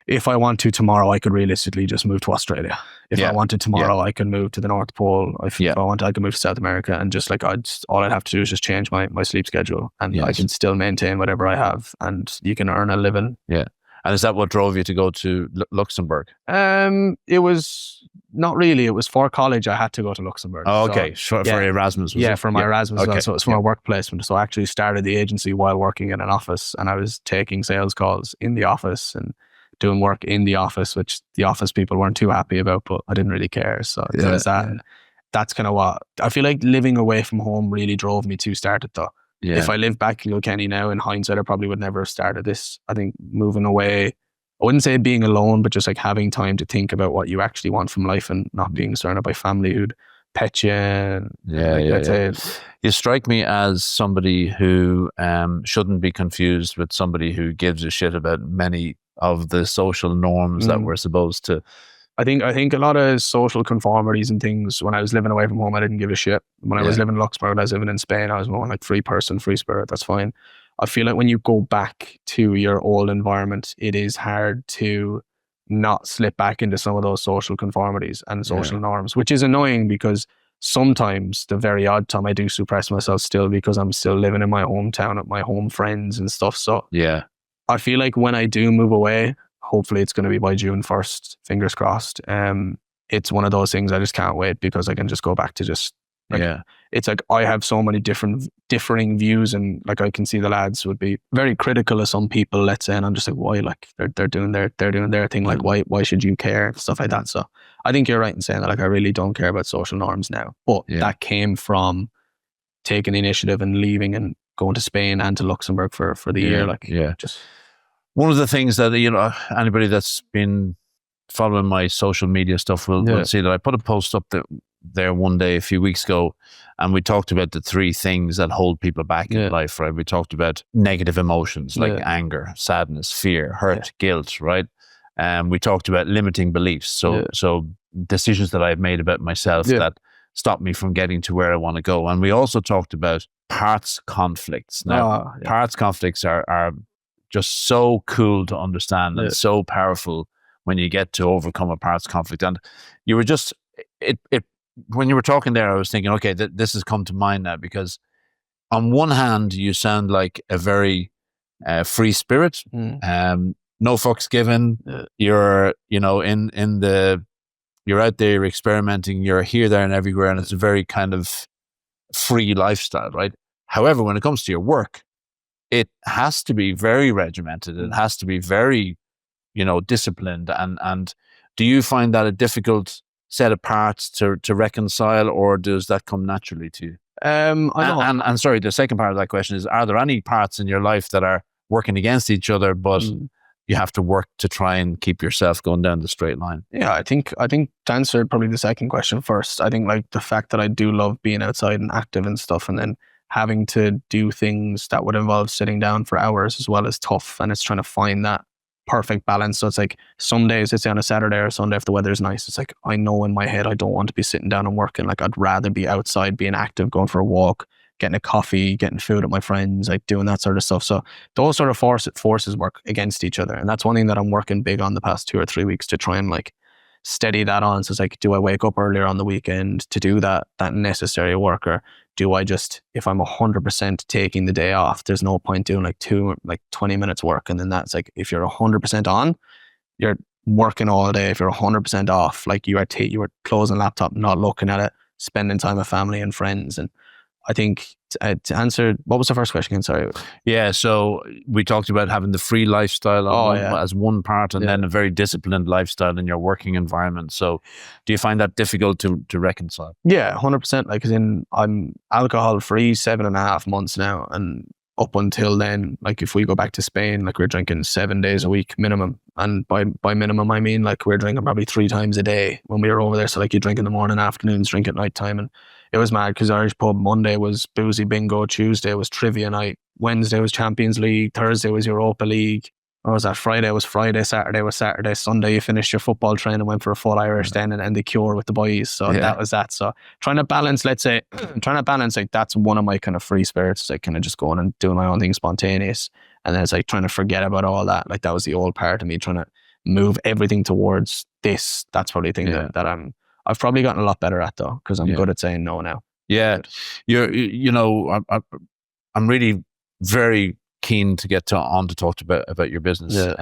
If I want to tomorrow, I could realistically just move to Australia. If I wanted tomorrow, I could move to the North Pole. If I wanted, I could move to South America, and just like all I'd have to do is just change my sleep schedule, and I can still maintain whatever I have, and you can earn a living. Yeah. And is that what drove you to go to Luxembourg? It was not really. It was for college. I had to go to Luxembourg. Oh, okay. For Erasmus. For my Erasmus. Okay. So it's for my work placement. So I actually started the agency while working in an office, and I was taking sales calls in the office and doing work in the office, which the office people weren't too happy about, but I didn't really care. So there was that. And that's kind of what I feel like living away from home really drove me to start it though. Yeah. If I lived back in Kilkenny now, in hindsight, I probably would never have started this. I think moving away, I wouldn't say being alone, but just like having time to think about what you actually want from life and not being surrounded by family who'd pet you. And You strike me as somebody who shouldn't be confused with somebody who gives a shit about many of the social norms that we're supposed to. I think a lot of social conformities and things, when I was living away from home, I didn't give a shit. When I was living in Luxembourg, I was living in Spain, I was more like free person, free spirit, that's fine. I feel like when you go back to your old environment, it is hard to not slip back into some of those social conformities and social norms, which is annoying because sometimes, the very odd time, I do suppress myself still because I'm still living in my hometown with my home friends and stuff. So I feel like when I do move away, hopefully it's going to be by June 1st, fingers crossed. It's one of those things I just can't wait because I can just go back to just it's like I have so many differing views, and like I can see the lads would be very critical of some people, let's say, and I'm just like, why? Like they're doing their thing, like why should you care? Stuff like that. So I think you're right in saying that, like I really don't care about social norms now. But that came from taking the initiative and leaving and going to Spain and to Luxembourg for the year. Like just one of the things that, you know, anybody that's been following my social media stuff will see that I put a post up there one day a few weeks ago, and we talked about the three things that hold people back in life, right? We talked about negative emotions like anger, sadness, fear, hurt, guilt, right? We talked about limiting beliefs. So decisions that I've made about myself that stop me from getting to where I want to go. And we also talked about parts conflicts. Now, parts conflicts are just so cool to understand and so powerful when you get to overcome a parts conflict. And you were just, when you were talking there, I was thinking, okay, this has come to mind now, because on one hand, you sound like a very free spirit, no fucks given. You're, you know, you're out there, you're experimenting, you're here, there, and everywhere, and it's a very kind of free lifestyle, right? However, when it comes to your work, it has to be very regimented. It has to be very, you know, disciplined. And do you find that a difficult set of parts to reconcile, or does that come naturally to you? And sorry, the second part of that question is, are there any parts in your life that are working against each other, but you have to work to try and keep yourself going down the straight line? Yeah, I think to answer probably the second question first, I think like the fact that I do love being outside and active and stuff, and then having to do things that would involve sitting down for hours as well is tough. And it's trying to find that perfect balance. So it's like some days, it's on a Saturday or Sunday if the weather's nice, it's like I know in my head I don't want to be sitting down and working. Like I'd rather be outside being active, going for a walk, getting a coffee, getting food with my friends, like doing that sort of stuff. So those sort of forces work against each other. And that's one thing that I'm working big on the past 2 or 3 weeks to try and like steady that on. So it's like, do I wake up earlier on the weekend to do that necessary work, or do I just, if I'm 100% taking the day off, there's no point doing like 20 minutes work. And then that's like, if you're 100% on, you're working all day. If you're 100% off, like you are closing laptop, not looking at it, spending time with family and friends. And I think to answer, what was the first question again? Sorry. Yeah, so we talked about having the free lifestyle as one part, and then a very disciplined lifestyle in your working environment. So do you find that difficult to reconcile? Yeah, 100%. Like, as in, I'm alcohol free 7.5 months now. And up until then, like if we go back to Spain, like we're drinking 7 days a week minimum. And by minimum, I mean like we're drinking probably 3 times a day when we were over there. So like you drink in the morning, afternoons, drink at night time. And it was mad because Irish pub, Monday was boozy bingo, Tuesday was trivia night, Wednesday was Champions League, Thursday was Europa League. What was that? Friday was Friday, Saturday was Saturday, Sunday you finished your football training and went for a full Irish then and the cure with the boys. So that was that. So trying to balance, like that's one of my kind of free spirits, like kind of just going and doing my own thing spontaneous. And then it's like trying to forget about all that. Like that was the old part of me, trying to move everything towards this. That's probably the thing that I've probably gotten a lot better at though, because I'm good at saying no now. Yeah. I'm really very keen to get on to talk about your business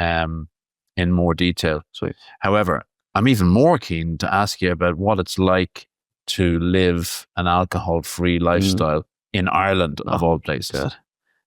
in more detail. Sweet. However, I'm even more keen to ask you about what it's like to live an alcohol-free lifestyle in Ireland, of all places. God.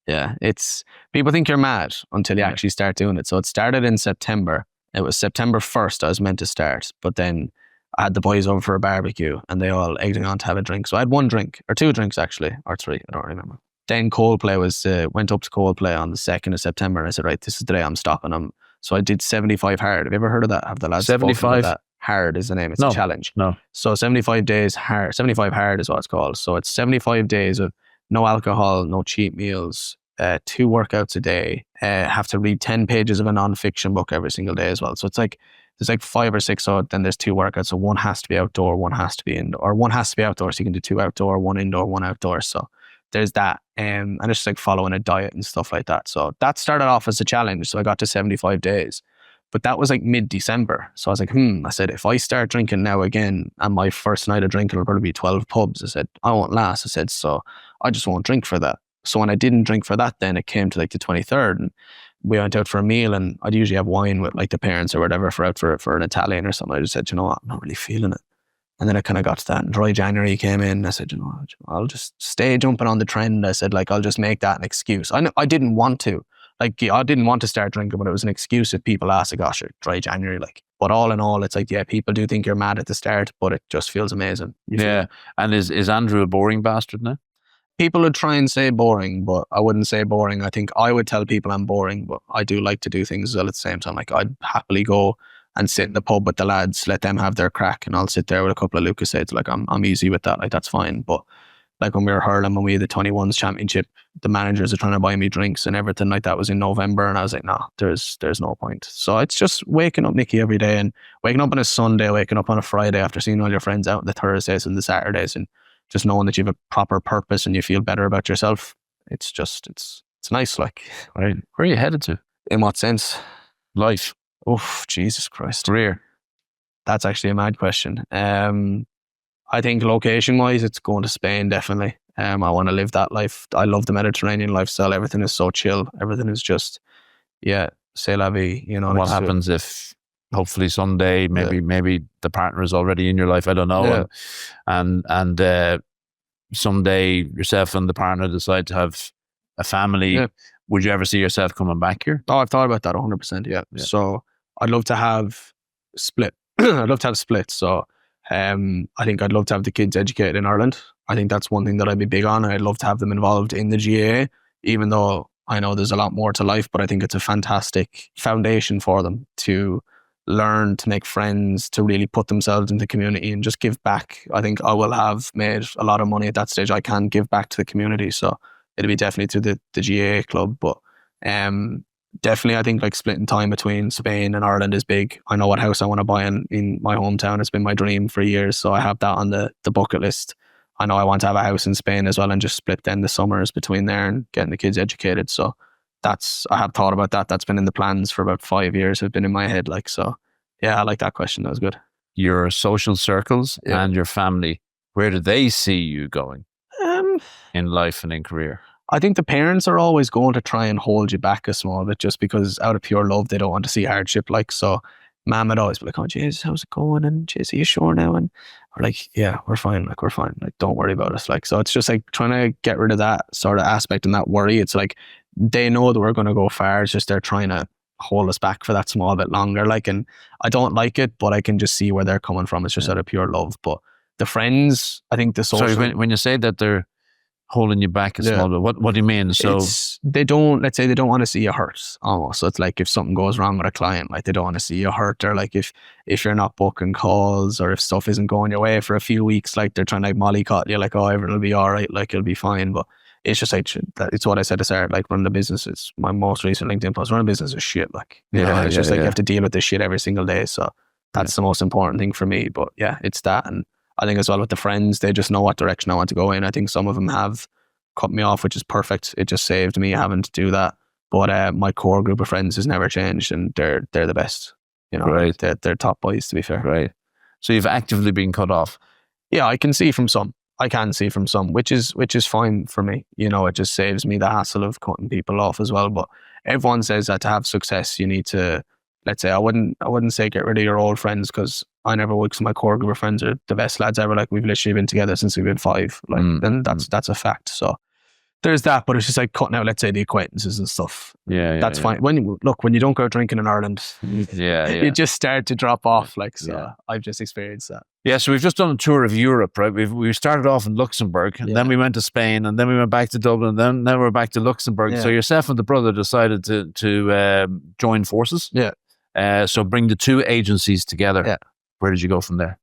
Yeah, it's, people think you're mad until you actually start doing it. So it started in September. It was September 1st I was meant to start, but then I had the boys over for a barbecue and they all egged me on to have a drink. So I had 1 drink, or 2 drinks actually, or 3, I don't remember. Then Coldplay went up to Coldplay on the 2nd of September and I said, right, this is the day I'm stopping. So I did 75 hard. Have you ever heard of that? Have the lads 75? That? Hard is the name. It's a challenge. No. So 75 days hard. 75 hard is what it's called. So it's 75 days of no alcohol, no cheat meals, 2 workouts a day, have to read 10 pages of a non-fiction book every single day as well. So it's like, there's like 5 or 6, so then there's 2 workouts. So 1 has to be outdoor, 1 has to be indoor, or 1 has to be outdoor. So you can do 2 outdoor, 1 indoor, 1 outdoor. So there's that. And it's just like following a diet and stuff like that. So that started off as a challenge. So I got to 75 days. But that was like mid-December. So I was like, I said, if I start drinking now again, and my first night of drinking will probably be 12 pubs, I said, I won't last. I said, so I just won't drink for that. So when I didn't drink for that, then it came to like the 23rd and we went out for a meal, and I'd usually have wine with like the parents or whatever for an Italian or something. I just said, you know what, I'm not really feeling it. And then I kind of got to that, and dry January came in. I said, you know, I'll just stay jumping on the trend. I said, like, I'll just make that an excuse. I didn't want to. Like, I didn't want to start drinking, but it was an excuse if people asked, like, gosh, dry January. Like, but all in all, it's like, yeah, people do think you're mad at the start, but it just feels amazing. And is Andrew a boring bastard now? People would try and say boring, but I wouldn't say boring. I think I would tell people I'm boring, but I do like to do things as well at the same time. Like, I'd happily go and sit in the pub with the lads, let them have their crack, and I'll sit there with a couple of Lucasades. Like, I'm easy with that. Like, that's fine. But like when we were hurling, when we had the 21s championship, the managers are trying to buy me drinks and everything like that was in November, and I was like, nah, there's no point. So it's just waking up, Nicky, every day, and waking up on a Sunday, waking up on a Friday after seeing all your friends out on the Thursdays and the Saturdays, and just knowing that you have a proper purpose and you feel better about yourself. It's just, it's nice. Like, right. Where are you headed to? In what sense? Life. Oh, Jesus Christ. Career. That's actually a mad question. I think location-wise, it's going to Spain, definitely. I want to live that life. I love the Mediterranean lifestyle. Everything is so chill. Everything is just, c'est la vie. You know. What happens if, hopefully someday, maybe the partner is already in your life? I don't know. And someday yourself and the partner decide to have a family. Yeah. Would you ever see yourself coming back here? Oh, I've thought about that 100%. Yeah. So I'd love to have split. I'd love to have split. So I think I'd love to have the kids educated in Ireland. I think that's one thing that I'd be big on. I'd love to have them involved in the GAA, even though I know there's a lot more to life, but I think it's a fantastic foundation for them to learn to make friends, to really put themselves in the community and just give back. I think I will have made a lot of money at that stage. I can give back to the community. So it'll be definitely through the GAA club. But definitely I think like splitting time between Spain and Ireland is big. I know what house I want to buy in my hometown. It's been my dream for years. So I have that on the bucket list. I know I want to have a house in Spain as well and just split then the summers between there and getting the kids educated. So I have thought about that. That's been in the plans for about 5 years. It's been in my head. Like, so yeah, I like that question. That was good. Your social circles and your family, where do they see you going in life and in career? I think the parents are always going to try and hold you back a small bit just because out of pure love, they don't want to see hardship. Like, so mom would always be like, oh, jeez, how's it going? And jeez, are you sure now? And we're like, yeah, we're fine. Like, we're fine. Like, don't worry about us. Like, so it's just like trying to get rid of that sort of aspect and that worry. It's like, they know that we're going to go far. It's just they're trying to hold us back for that small bit longer. Like, and I don't like it, but I can just see where they're coming from. It's just out of pure love. But the friends, I think the social... Sorry, when you say that they're holding you back a small bit, what do you mean? So they don't, let's say they don't want to see you hurt almost. So it's like if something goes wrong with a client, like they don't want to see you hurt, or like if you're not booking calls or if stuff isn't going your way for a few weeks, like they're trying to like mollycoddle you, like, oh, everything will be all right, like it'll be fine. But it's just like, it's what I said to start, like running the business is my most recent LinkedIn post. Running a business is shit. Like, you know, it's just like you have to deal with this shit every single day. So that's the most important thing for me. But yeah, it's that. And I think as well with the friends, they just know what direction I want to go in. I think some of them have cut me off, which is perfect. It just saved me having to do that. But my core group of friends has never changed, and they're the best. You know, right. They're top boys, to be fair. Right. So you've actively been cut off. Yeah, I can see from some, which is fine for me. You know, it just saves me the hassle of cutting people off as well. But everyone says that to have success, you need to, let's say, I wouldn't say get rid of your old friends, because I never would, because my core group of friends are the best lads ever. Like, we've literally been together since we've been 5. Like, then that's a fact. So there's that, but it's just like cutting out, let's say, the acquaintances and stuff. That's fine. When you don't go drinking in Ireland, you just start to drop off. Like, so I've just experienced that. Yeah, so we've just done a tour of Europe, right? We started off in Luxembourg, and then we went to Spain, and then we went back to Dublin, and then we're back to Luxembourg. So yourself and the brother decided to join forces. Yeah. So bring the two agencies together. Yeah. Where did you go from there?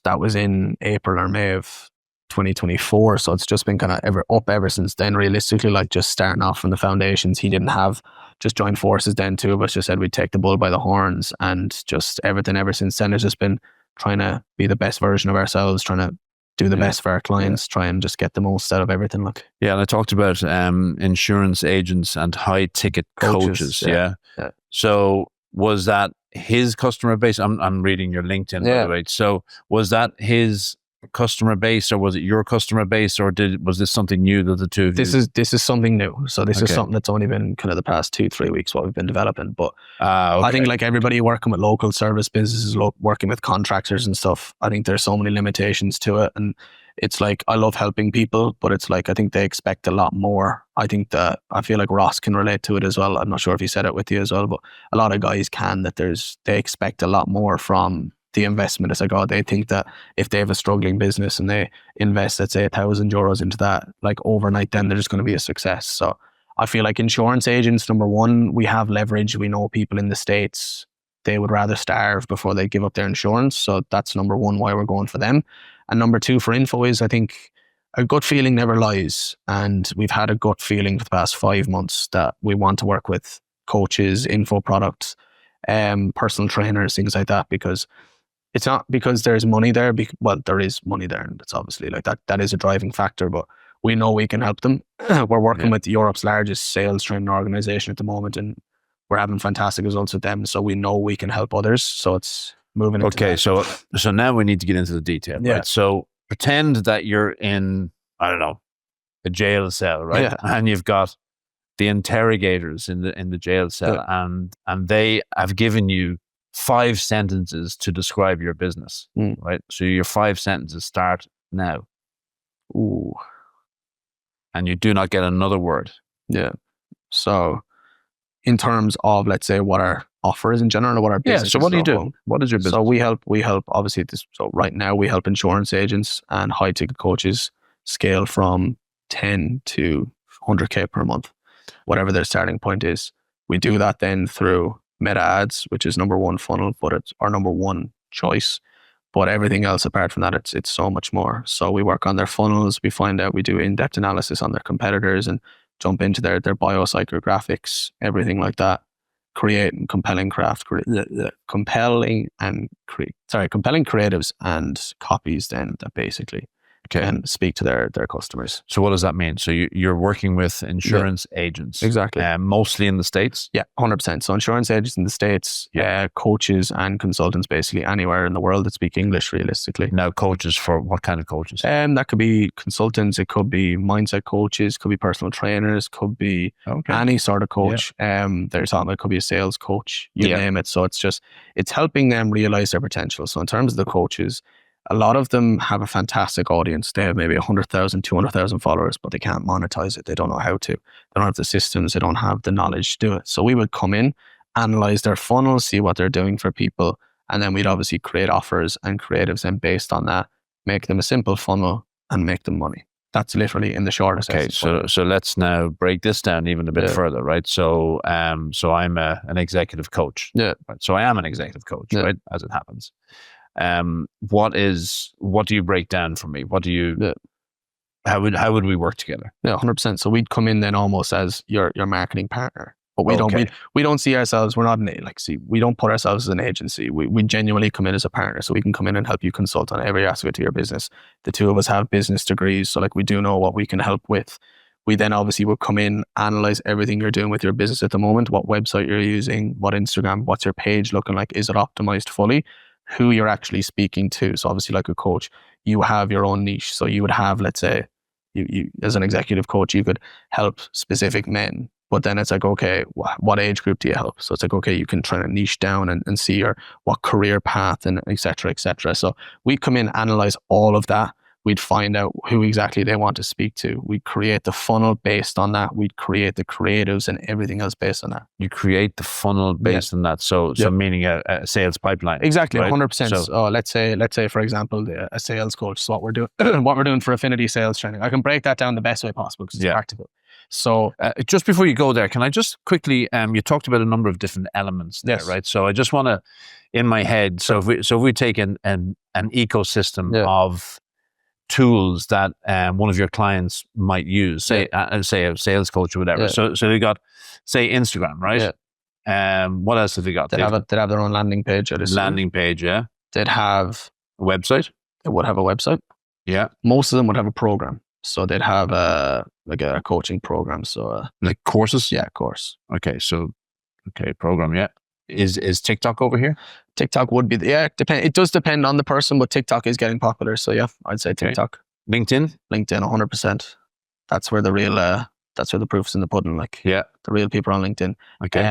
That was in April or May of 2024. So it's just been kind of ever since then, realistically, like just starting off from the foundations. He didn't have, just joined forces then too, but just said we'd take the bull by the horns, and just everything ever since then has just been trying to be the best version of ourselves, trying to do the best for our clients, try and just get the most out of everything. Like, yeah, and I talked about insurance agents and high ticket coaches. Yeah. So was that his customer base? I'm reading your LinkedIn, by the way. So was that his customer base, or was it your customer base, or was this something new that the two of you? This is something new. So this is something that's only been kind of the past 2-3 weeks what we've been developing. But I think like everybody working with local service businesses, working with contractors and stuff, I think there's so many limitations to it. And it's like, I love helping people, but it's like, I think they expect a lot more. I feel like Ross can relate to it as well. I'm not sure if he said it with you as well, but a lot of guys can, that they expect a lot more from the investment. It's like, oh, they think that if they have a struggling business and they invest, let's say €1,000 into that, like overnight, then they're just going to be a success. So I feel like insurance agents, number one, we have leverage. We know people in the States, they would rather starve before they give up their insurance. So that's number one, why we're going for them. And number two for info is, I think a gut feeling never lies. And we've had a gut feeling for the past 5 months that we want to work with coaches, info products, personal trainers, things like that, because it's not because there's money there. Well, there is money there, and it's obviously like that is a driving factor, but we know we can help them. We're working with Europe's largest sales training organization at the moment, and we're having fantastic results with them. So we know we can help others. So it's moving into that. So now we need to get into the detail, right? So pretend that you're in, I don't know, a jail cell, right? Yeah. And you've got the interrogators in the jail cell, and they have given you 5 sentences to describe your business, right? So your 5 sentences start now. Ooh. And you do not get another word. Yeah. So in terms of, let's say, what our offer is in general, or what our business is. So what do you do? What is your business? So we help obviously so right now we help insurance agents and high ticket coaches scale from 10 to 100K per month, whatever their starting point is. We do that then through Meta ads, which is number one funnel, but it's our number one choice. But everything else apart from that, it's so much more. So we work on their funnels. We find out, we do in-depth analysis on their competitors and jump into their biopsychographics, everything like that. Create compelling compelling creatives and copies then that basically can speak to their customers. So what does that mean? So you're working with insurance agents. Exactly. Mostly in the States? Yeah, 100%. So insurance agents in the States, coaches and consultants basically anywhere in the world that speak English realistically. Now coaches for what kind of coaches? That could be consultants, it could be mindset coaches, could be personal trainers, could be any sort of coach. There's something, it could be a sales coach, you name it. So it's helping them realize their potential. So in terms of the coaches, a lot of them have a fantastic audience. They have maybe 100,000, 200,000 followers, but they can't monetize it. They don't know how to. They don't have the systems. They don't have the knowledge to do it. So we would come in, analyze their funnel, see what they're doing for people. And then we'd obviously create offers and creatives and based on that, make them a simple funnel and make them money. That's literally in the shortest. Okay, so let's now break this down even a bit further, right? So I'm an executive coach. Yeah. Right? So I am an executive coach, right? As it happens. What do you break down for me? What do you, how would we work together? Yeah, 100%. So we'd come in then almost as your marketing partner, but we don't see ourselves, we're not we don't put ourselves as an agency. We genuinely come in as a partner. So we can come in and help you consult on every aspect of your business. The two of us have business degrees. So we do know what we can help with. We then obviously will come in, analyze everything you're doing with your business at the moment, what website you're using, what Instagram, what's your page looking like? Is it optimized fully? Who you're actually speaking to. So obviously like a coach, you have your own niche. So you would have, let's say, you as an executive coach, you could help specific men, but then it's like, okay, what age group do you help? So it's like, okay, you can try to niche down and see what career path and et cetera, et cetera. So we come in, analyze all of that. We'd find out who exactly they want to speak to. We'd create the funnel based on that. We'd create the creatives and everything else based on that. You create the funnel based on that. So meaning a sales pipeline. Exactly, right? 100%. So let's say for example, a sales coach. So what we're doing, what we're doing for affinity sales training. I can break that down the best way possible because it's practical. So just before you go there, can I just quickly, you talked about a number of different elements there, right? So I just want to, in my head, so if we take an ecosystem of tools that one of your clients might use, say a sales coach or whatever. So they got, say, Instagram, right? What else have they got? They'd have their own landing page. Landing page, yeah. They'd have a website. They would have a website. Yeah. Most of them would have a program. So they'd have a coaching program. So like courses? Yeah, course. Okay. So, program, yeah. Is TikTok over here? TikTok would be, it does depend on the person, but TikTok is getting popular. So yeah, I'd say TikTok. LinkedIn? LinkedIn, 100%. That's where the real, that's where the proof's in the pudding. The real people are on LinkedIn. Okay.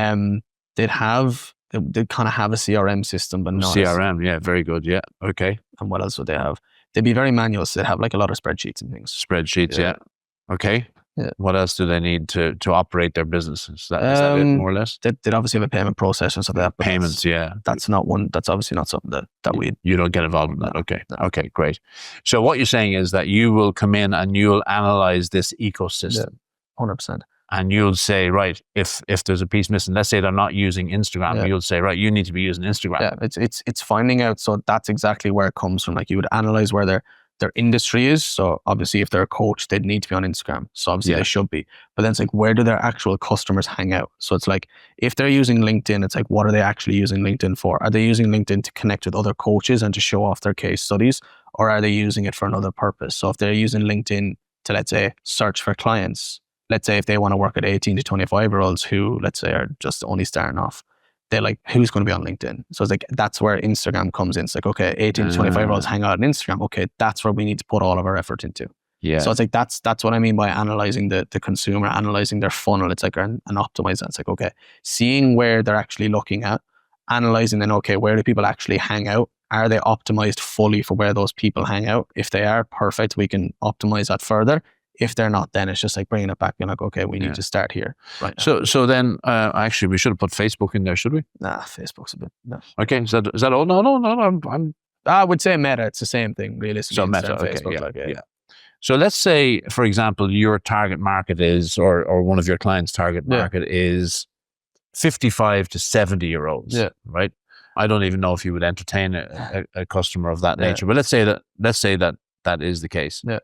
They'd kind of have a CRM system, but not CRM, yeah, very good. Yeah. Okay. And what else would they have? They'd be very manual. So they'd have a lot of spreadsheets and things. Spreadsheets, yeah. Okay. Yeah. What else do they need to operate their business? Is that it, more or less? They'd obviously have a payment process and stuff like that. Payments, That's obviously not something that you don't get involved in that. Okay. No. Okay, great. So what you're saying is that you will come in and you'll analyze this ecosystem. 100%. And you'll say, right, if there's a piece missing, let's say they're not using Instagram, you'll say, right, you need to be using Instagram. Yeah, it's finding out. So that's exactly where it comes from. You would analyze where their industry is. So obviously if they're a coach, they'd need to be on Instagram. So obviously they should be. But then it's where do their actual customers hang out? So it's if they're using LinkedIn, it's what are they actually using LinkedIn for? Are they using LinkedIn to connect with other coaches and to show off their case studies? Or are they using it for another purpose? So if they're using LinkedIn to, let's say, search for clients, let's say if they want to work at 18 to 25-year-olds who, let's say, are just only starting off, they're who's going to be on LinkedIn? So it's that's where Instagram comes in. It's okay, 18 to 25-year-olds hang out on Instagram. Okay, that's where we need to put all of our effort into. Yeah. So it's that's what I mean by analyzing the consumer, analyzing their funnel. It's and optimize that. It's okay, seeing where they're actually looking at, analyzing then, okay, where do people actually hang out? Are they optimized fully for where those people hang out? If they are, perfect, we can optimize that further. If they're not, then it's just bringing it back, being okay, we need to start here. Right. So then, actually, we should have put Facebook in there, should we? Nah, Facebook's a bit, no. Okay, is that all? No, I would say Meta, it's the same thing, realistically. So Meta, okay, Facebook, yeah. So let's say, for example, your target market is, or one of your clients' target market is 55 to 70-year-olds, Yeah. right? I don't even know if you would entertain a customer of that Yeah. nature, but let's say that is the case. Yeah.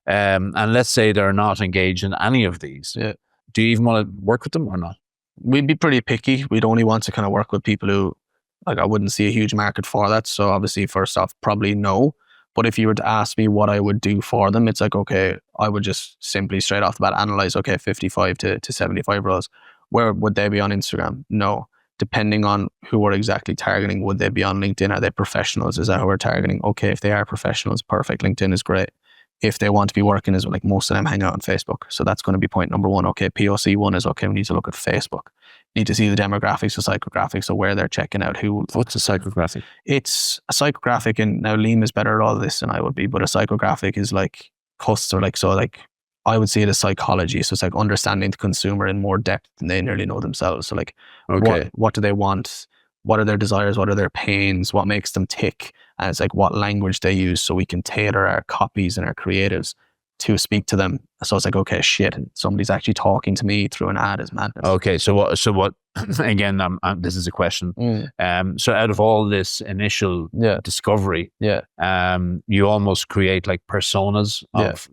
And let's say they're not engaged in any of these. Yeah. Do you even want to work with them or not? We'd be pretty picky. We'd only want to kind of work with people who, like, I wouldn't see a huge market for that. So obviously, first off, probably no. But if you were to ask me what I would do for them, it's like, okay, I would just simply straight off the bat analyze, okay, 55 to 75-year-olds, where would they be on Instagram? No. Depending on who we're exactly targeting, would they be on LinkedIn? Are they professionals? Is that who we're targeting? Okay, if they are professionals, perfect. LinkedIn is great. If they want to be working, is like most of them hang out on Facebook. So that's going to be point number one. Okay, POC one is, okay, we need to look at Facebook. Need to see the demographics or psychographics, so where they're checking out who. What's a psychographic? It's a psychographic, and now Liam is better at all this than I would be, but a psychographic is like I would see it as psychology. So it's like understanding the consumer in more depth than they nearly know themselves. So like, Okay. what do they want? What are their desires? What are their pains? What makes them tick? And it's like what language they use, so we can tailor our copies and our creatives to speak to them. So it's like, okay, shit, somebody's actually talking to me through an ad is madness. Okay, so what? Again, this is a question. So out of all this initial discovery, you almost create like personas of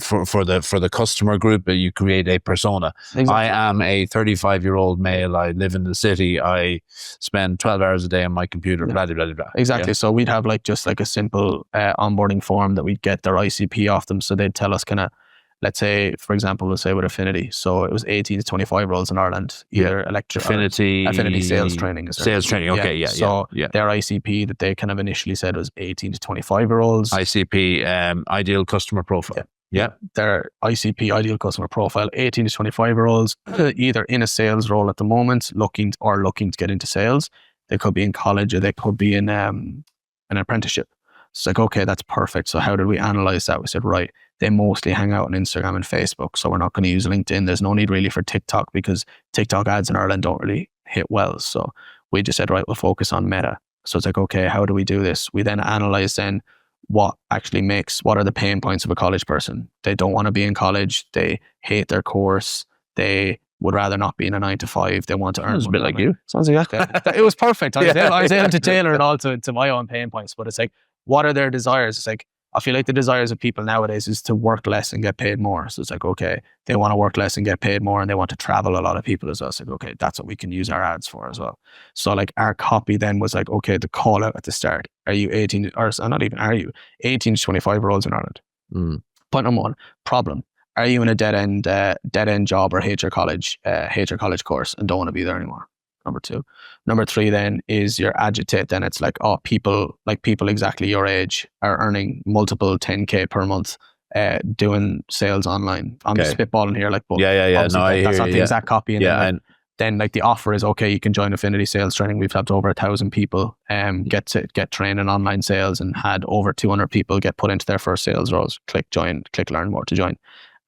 for the customer group. You create a persona. Exactly. I am a 35-year-old male. I live in the city. I spend 12 hours a day on my computer. Blah blah blah blah. Exactly. So we'd have like just like a simple onboarding form that we'd get their ICP off them. So they'd tell us kind of, let's say, for example, we'll say with Affinity. So it was 18 to 25-year-olds in Ireland, either Affinity sales training. Sales training, okay, So their ICP that they kind of initially said was 18 to 25-year-olds. ICP, ideal customer profile. Yeah. Their ICP, ideal customer profile, 18 to 25-year-olds, either in a sales role at the moment, looking to get into sales. They could be in college, or they could be in an apprenticeship. It's like, okay, that's perfect. So how did we analyze that? We said, right, they mostly hang out on Instagram and Facebook, so we're not going to use LinkedIn. There's no need really for TikTok, because TikTok ads in Ireland don't really hit well. So we just said, right, we'll focus on Meta. So it's like, okay, how do we do this? We then analyze then what are the pain points of a college person? They don't want to be in college. They hate their course. They would rather not be in a 9-to-5. They want to earn. Sounds a bit like you. Sounds exactly. It was perfect. I was able to tailor it all to my own pain points. But it's like, what are their desires? It's like, I feel like the desires of people nowadays is to work less and get paid more. So it's like, okay, they want to work less and get paid more, and they want to travel a lot of people as well. So like, okay, that's what we can use our ads for as well. So like our copy then was like, okay, the call out at the start. Are you 18 to 25-year-olds in Ireland? Point number one, problem. Are you in a dead end job or hate your college course and don't want to be there anymore? Number two. Number three then is your agitate. Then it's like, oh, people exactly your age are earning multiple 10K per month doing sales online. I'm just spitballing here, like, but No, that's not the exact copy. And then like the offer is, okay, you can join Affinity Sales Training. We've helped over 1,000 people get trained in online sales, and had over 200 people get put into their first sales roles. Click join, click learn more to join.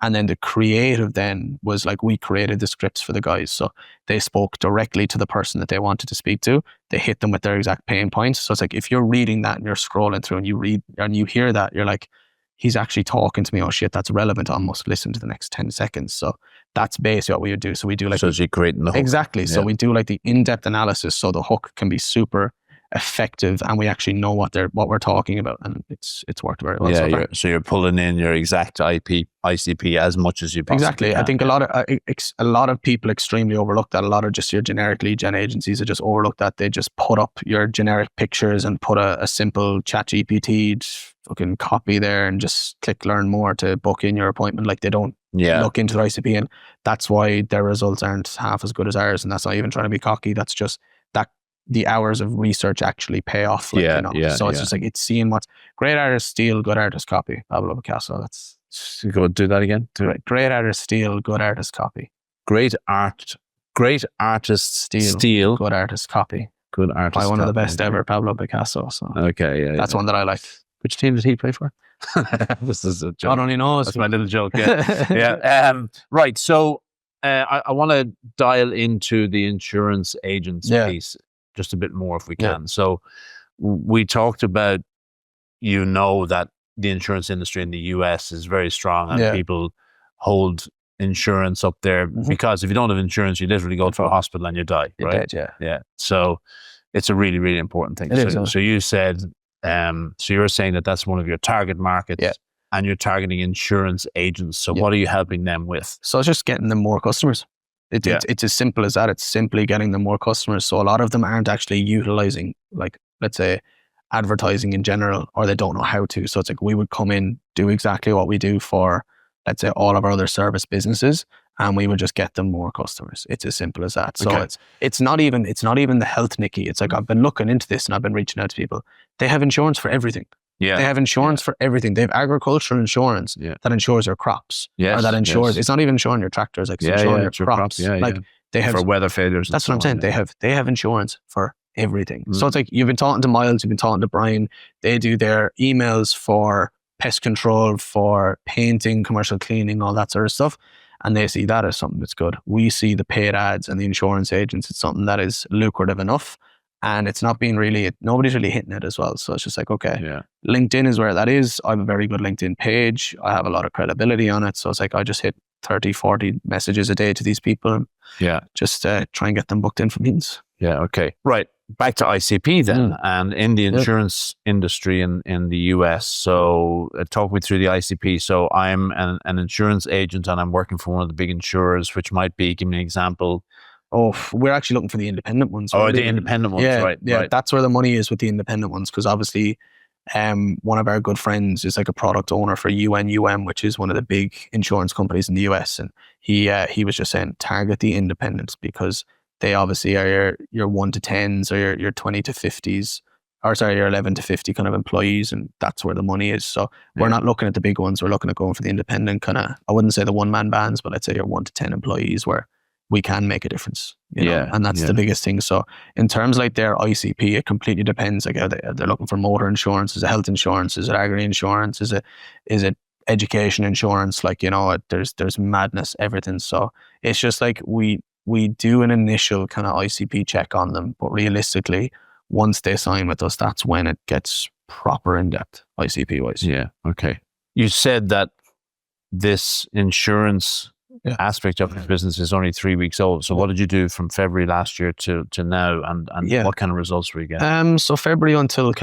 And then the creative then was like, we created the scripts for the guys. So they spoke directly to the person that they wanted to speak to. They hit them with their exact pain points. So it's like, if you're reading that and you're scrolling through and you read and you hear that, you're like, he's actually talking to me. Oh shit, that's relevant. I must listen to the next 10 seconds. So that's basically what we would do. So we do like... So you're creating the hook. Exactly. So we do like the in-depth analysis, so the hook can be super effective and we actually know what we're talking about, and it's worked very well. So you're pulling in your exact ICP as much as you possibly can. I think a lot of people extremely overlook that. A lot of just your generic lead gen agencies are just overlook that. They just put up your generic pictures and put a simple ChatGPT fucking copy there and just click learn more to book in your appointment. Like, they don't look into their ICP, and that's why their results aren't half as good as ours. And that's not even trying to be cocky. That's just that the hours of research actually pay off. So it's just like, it's seeing what's great artists steal, good artists copy. Pablo Picasso. That's go do that again. Great artists steal, good artists copy. Great artists steal, good artists copy. Good artists. By one of the best ever, Pablo Picasso. So that's one that I like. Which team did he play for? This is a joke. God only knows. That's my little joke. Right. So I want to dial into the insurance agents piece just a bit more if we can. So we talked about, that the insurance industry in the US is very strong, and people hold insurance up there, because if you don't have insurance, you literally go to a hospital and you die, You're right? dead, Yeah. So it's a really, really important thing. It is, So you said, so you're saying that that's one of your target markets, and you're targeting insurance agents. So what are you helping them with? So it's just getting them more customers. It's as simple as that. It's simply getting them more customers. So a lot of them aren't actually utilizing, like, let's say, advertising in general, or they don't know how to. So it's like we would come in, do exactly what we do for, let's say, all of our other service businesses, and we would just get them more customers. It's as simple as that. So it's not even the health, Nicky. It's like, I've been looking into this and I've been reaching out to people. They have insurance for everything. Yeah. They have insurance for everything. They have agricultural insurance that insures your crops. Or that insures, it's not even insuring your tractors, like it's insuring your crops. They have for weather failures. That's what I'm saying. They have insurance for everything. So it's like, you've been talking to Miles, you've been talking to Brian. They do their emails for pest control, for painting, commercial cleaning, all that sort of stuff. And they see that as something that's good. We see the paid ads and the insurance agents. It's something that is lucrative enough. And it's not being nobody's really hitting it as well. So it's just like, okay, LinkedIn is where that is. I have a very good LinkedIn page. I have a lot of credibility on it. So it's like, I just hit 30, 40 messages a day to these people. Just try and get them booked in for meetings. Yeah. Okay. Right. Back to ICP then, and in the insurance industry in the US. So talk me through the ICP. So I'm an insurance agent and I'm working for one of the big insurers, which might be, give me an example. Oh, we're actually looking for the independent ones. Oh, the independent ones, right. That's where the money is with the independent ones, because obviously one of our good friends is like a product owner for UNUM, which is one of the big insurance companies in the US. And he was just saying, target the independents, because they obviously are your 1 to 10s or your 20 to 50s, or sorry, your 11 to 50 kind of employees. And that's where the money is. So we're not looking at the big ones. We're looking at going for the independent kind of, I wouldn't say the one-man bands, but I'd say your 1 to 10 employees where we can make a difference, you know? And that's the biggest thing. So in terms like their ICP, it completely depends. Like, they're looking for motor insurance, is it health insurance, is it agri insurance, is it education insurance? Like, you know, there's madness, everything. So it's just like we do an initial kind of ICP check on them, but realistically, once they sign with us, that's when it gets proper in-depth ICP wise. Yeah. Okay. You said that this insurance aspect of the business is only 3 weeks old. So what did you do from February last year to now, and what kind of results were you getting? So February till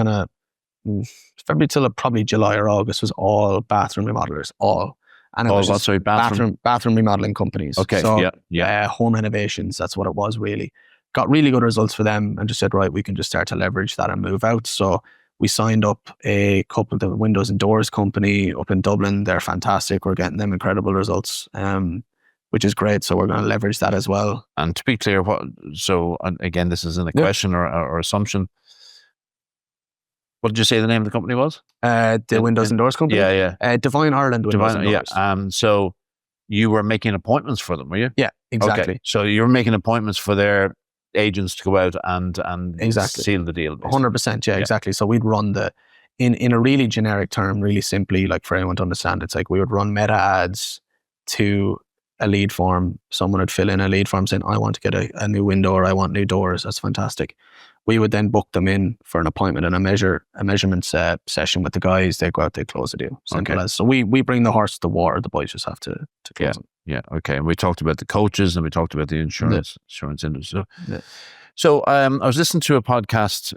probably July or August was all bathroom remodelers, all. And it was just bathroom remodeling companies. Okay. So home renovations, that's what it was really. Got really good results for them, and just said, right, we can just start to leverage that and move out. So we signed up a couple of the windows and doors company up in Dublin. They're fantastic. We're getting them incredible results, which is great. So we're going to leverage that as well. And to be clear, again, this isn't a question or assumption. What did you say the name of the company was? The windows and doors company? Divine Ireland Windows and Doors. So you were making appointments for them, were you? Yeah, exactly. Okay. So you're making appointments for their agents to go out and seal the deal. Basically. 100%, exactly. So we'd run in a really generic term, really simply, like for anyone to understand, it's like we would run meta ads to a lead form. Someone would fill in a lead form saying, I want to get a new window, or I want new doors. That's fantastic. We would then book them in for an appointment and a measurement session with the guys. They go out, they close the deal. Simple as. So we bring the horse to the water. The boys just have to close them. Yeah. Okay. And we talked about the coaches and we talked about the insurance industry. So I was listening to a podcast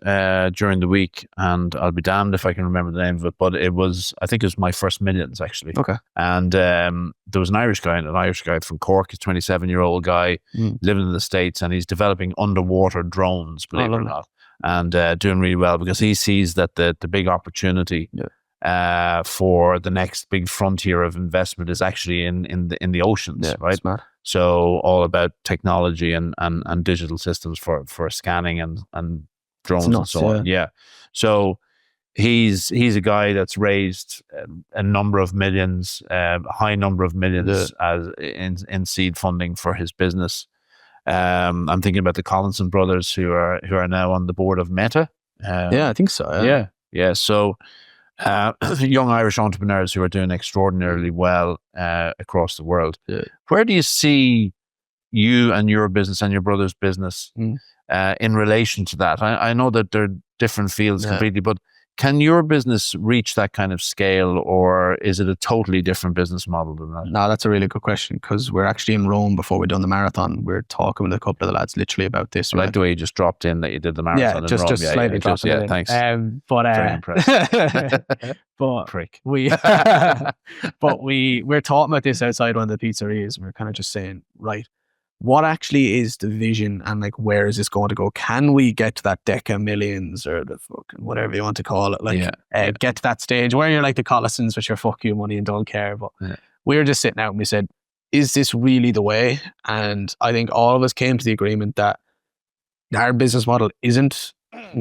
during the week, and I'll be damned if I can remember the name of it, but I think it was My First Millions, actually. Okay. And there was an Irish guy from Cork, a 27-year-old guy living in the States, and he's developing underwater drones, believe it or not, and doing really well, because he sees that the big opportunity for the next big frontier of investment is actually in the oceans, right? Smart. So all about technology and digital systems for scanning and drones and so on. Yeah. So he's a guy that's raised a number of millions, a high number of millions as in seed funding for his business. I'm thinking about the Collinson brothers who are now on the board of Meta. I think so. Yeah. So young Irish entrepreneurs who are doing extraordinarily well across the world. Yeah. Where do you see you and your business and your brother's business in relation to that? I know that they're different fields completely, but Can your business reach that kind of scale, or is it a totally different business model than that? No, that's a really good question, because we're actually in Rome before we done the marathon. We're talking with a couple of the lads literally about this. I like the way you just dropped in that you did the marathon in Rome. Just slightly dropping it in. Thanks. Very impressed. But Prick. we're talking about this outside one of the pizzerias. And we're kind of just saying, right, what actually is the vision, and like, where is this going to go? Can we get to that deca millions, or the fucking whatever you want to call it? Like, get to that stage where you're like the Collisons with your fuck you money and don't care. But we were just sitting out and we said, is this really the way? And I think all of us came to the agreement that our business model isn't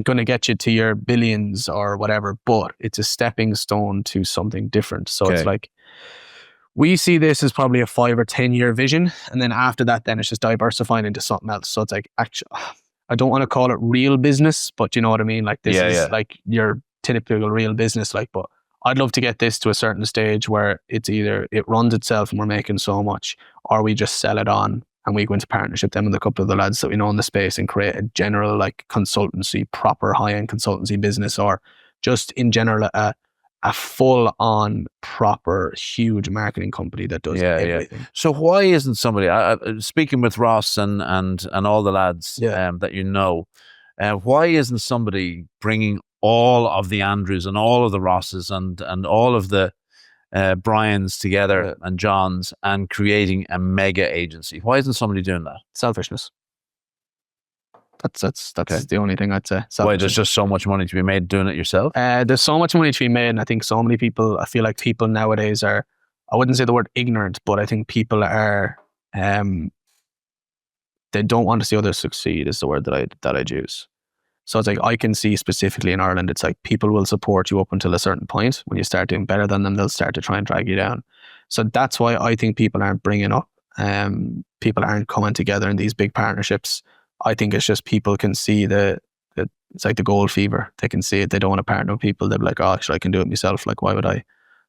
going to get you to your billions or whatever, but it's a stepping stone to something different. So it's like, we see this as probably a 5 or 10 year vision. And then after that, then it's just diversifying into something else. So it's like, actually, I don't want to call it real business, but you know what I mean? Like, this is like your typical real business. Like, but I'd love to get this to a certain stage where it's either it runs itself and we're making so much, or we just sell it on and we go into partnership then with a couple of the lads that we know in the space and create a general like consultancy, proper high-end consultancy business, or just in general a full-on proper huge marketing company that does everything. So why isn't somebody, speaking with Ross and all the lads that you know, why isn't somebody bringing all of the Andrews and all of the Rosses and all of the Brians together and Johns and creating a mega agency? Why isn't somebody doing that? Selfishness. That's the only thing I'd say. Why? There's just so much money to be made doing it yourself? There's so much money to be made, and I think so many people, I feel like people nowadays are, I wouldn't say the word ignorant, but I think people are, they don't want to see others succeed is the word that I'd use. So it's like, I can see specifically in Ireland, it's like people will support you up until a certain point. When you start doing better than them, they'll start to try and drag you down. So that's why I think people aren't bringing up, people aren't coming together in these big partnerships. I think it's just people can see it's like the gold fever. They can see it. They don't want to partner with people. They're like, oh, actually, I can do it myself. Like, why would I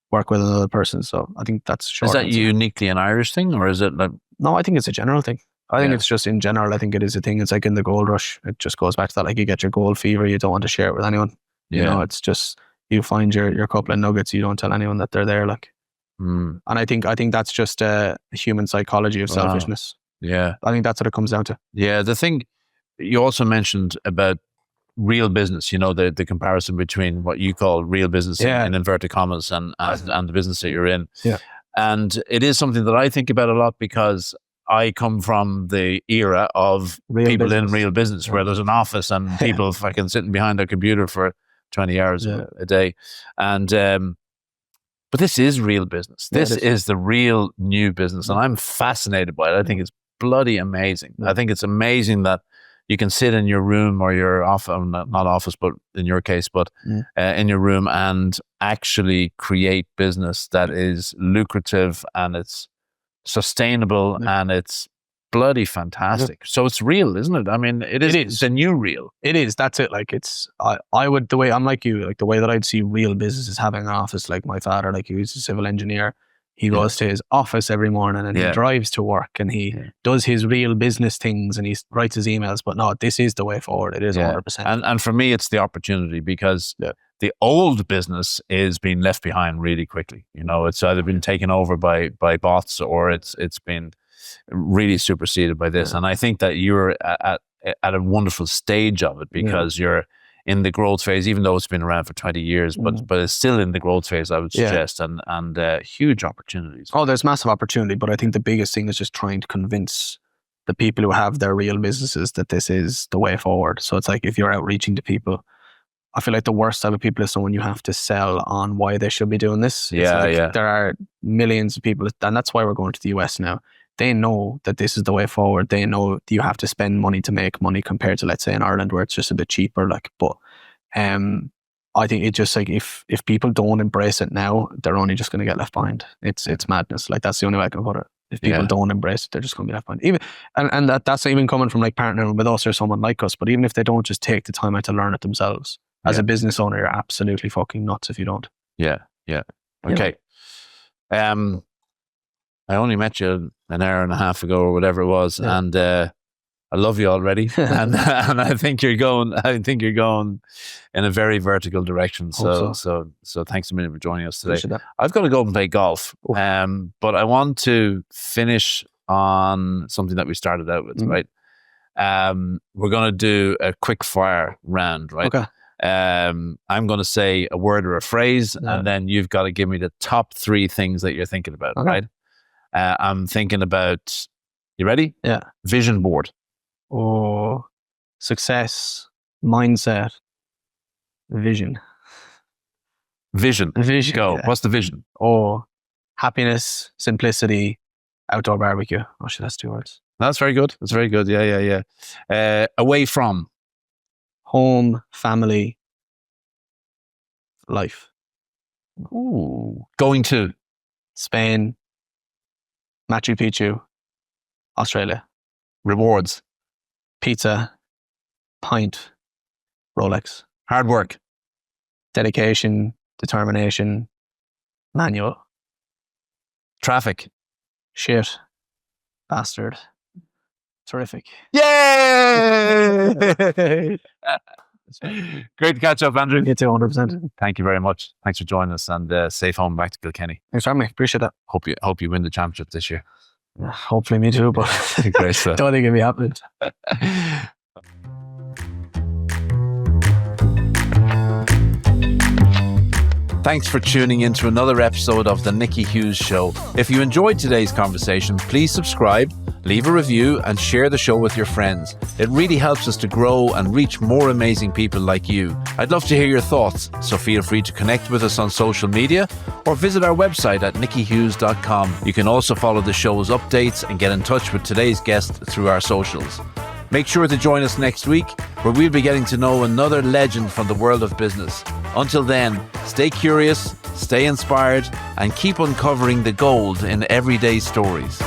work with another person? So I think that's short. Is that uniquely an Irish thing, or is it like? No, I think it's a general thing. I think it's just in general. I think it is a thing. It's like in the gold rush. It just goes back to that. Like, you get your gold fever. You don't want to share it with anyone. You know, it's just, you find your couple of nuggets. You don't tell anyone that they're there. Like, and I think that's just a human psychology of selfishness. Yeah. I think that's what it comes down to. Yeah. The thing you also mentioned about real business, you know, the comparison between what you call real business in inverted commas and the business that you're in. Yeah. And it is something that I think about a lot, because I come from the era of people in real business where there's an office and people fucking sitting behind their computer for 20 hours a day. And, but this is real business. This is the real new business. And I'm fascinated by it. I think it's bloody amazing. I think it's amazing that you can sit in your room or your office, not office, but in your case, but in your room and actually create business that is lucrative and it's sustainable and it's bloody fantastic. So it's real, isn't it? I mean, it is. It's a new real. It is. That's it. Like, it's, I would, the way I'm like you, like the way that I'd see real business is having an office. Like my father, like, he was a civil engineer. He goes to his office every morning and he drives to work and he does his real business things and he writes his emails. But no, this is the way forward. It is 100%. And for me, it's the opportunity, because the old business is being left behind really quickly. You know, it's either been taken over by bots or it's been really superseded by this. And I think that you're at a wonderful stage of it, because you're in the growth phase, even though it's been around for 20 years, but it's still in the growth phase, I would suggest, and huge opportunities. Oh, there's massive opportunity, but I think the biggest thing is just trying to convince the people who have their real businesses that this is the way forward. So it's like, if you're outreaching to people, I feel like the worst type of people is someone you have to sell on why they should be doing this. There are millions of people, and that's why we're going to the US now. They know that this is the way forward. They know that you have to spend money to make money, compared to, let's say, in Ireland where it's just a bit cheaper. Like, but I think it's just like, if people don't embrace it now, they're only just going to get left behind. It's madness. Like, that's the only way I can put it. If people don't embrace it, they're just going to be left behind. Even and that's not even coming from like partnering with us or someone like us. But even if they don't just take the time out to learn it themselves, as a business owner, you're absolutely fucking nuts if you don't. Yeah. Okay. I only met you an hour and a half ago or whatever it was, and I love you already, and I think you're going. I think you're going in a very vertical direction. So thanks a million for joining us today. I've got to go and play golf, but I want to finish on something that we started out with, right? We're going to do a quick fire round, right? Okay. I'm going to say a word or a phrase, and then you've got to give me the top 3 things that you're thinking about, right? I'm thinking about, you ready? Yeah. Vision board. Oh, success, mindset, vision. Vision. Go. Yeah. What's the vision? Oh, happiness, simplicity, outdoor barbecue. Oh shit, that's 2 words. That's very good. That's very good. Yeah. Away from. Home, family, life. Ooh. Going to. Spain, Machu Picchu, Australia. Rewards. Pizza, pint, Rolex. Hard work. Dedication, determination, manual. Traffic. Shit, bastard. Terrific. Yay! Great to catch up, Andrew. You too, 100%. Thank you very much. Thanks for joining us, and safe home back to Kilkenny. Thanks for having me. Appreciate that. Hope you win the championship this year. Hopefully me too, but Great stuff. don't think it'll be happening. Thanks for tuning in to another episode of The Nicky Hughes Show. If you enjoyed today's conversation, please subscribe, leave a review, and share the show with your friends. It really helps us to grow and reach more amazing people like you. I'd love to hear your thoughts, so feel free to connect with us on social media or visit our website at nickyhughes.com. You can also follow the show's updates and get in touch with today's guest through our socials. Make sure to join us next week, where we'll be getting to know another legend from the world of business. Until then, stay curious, stay inspired, and keep uncovering the gold in everyday stories.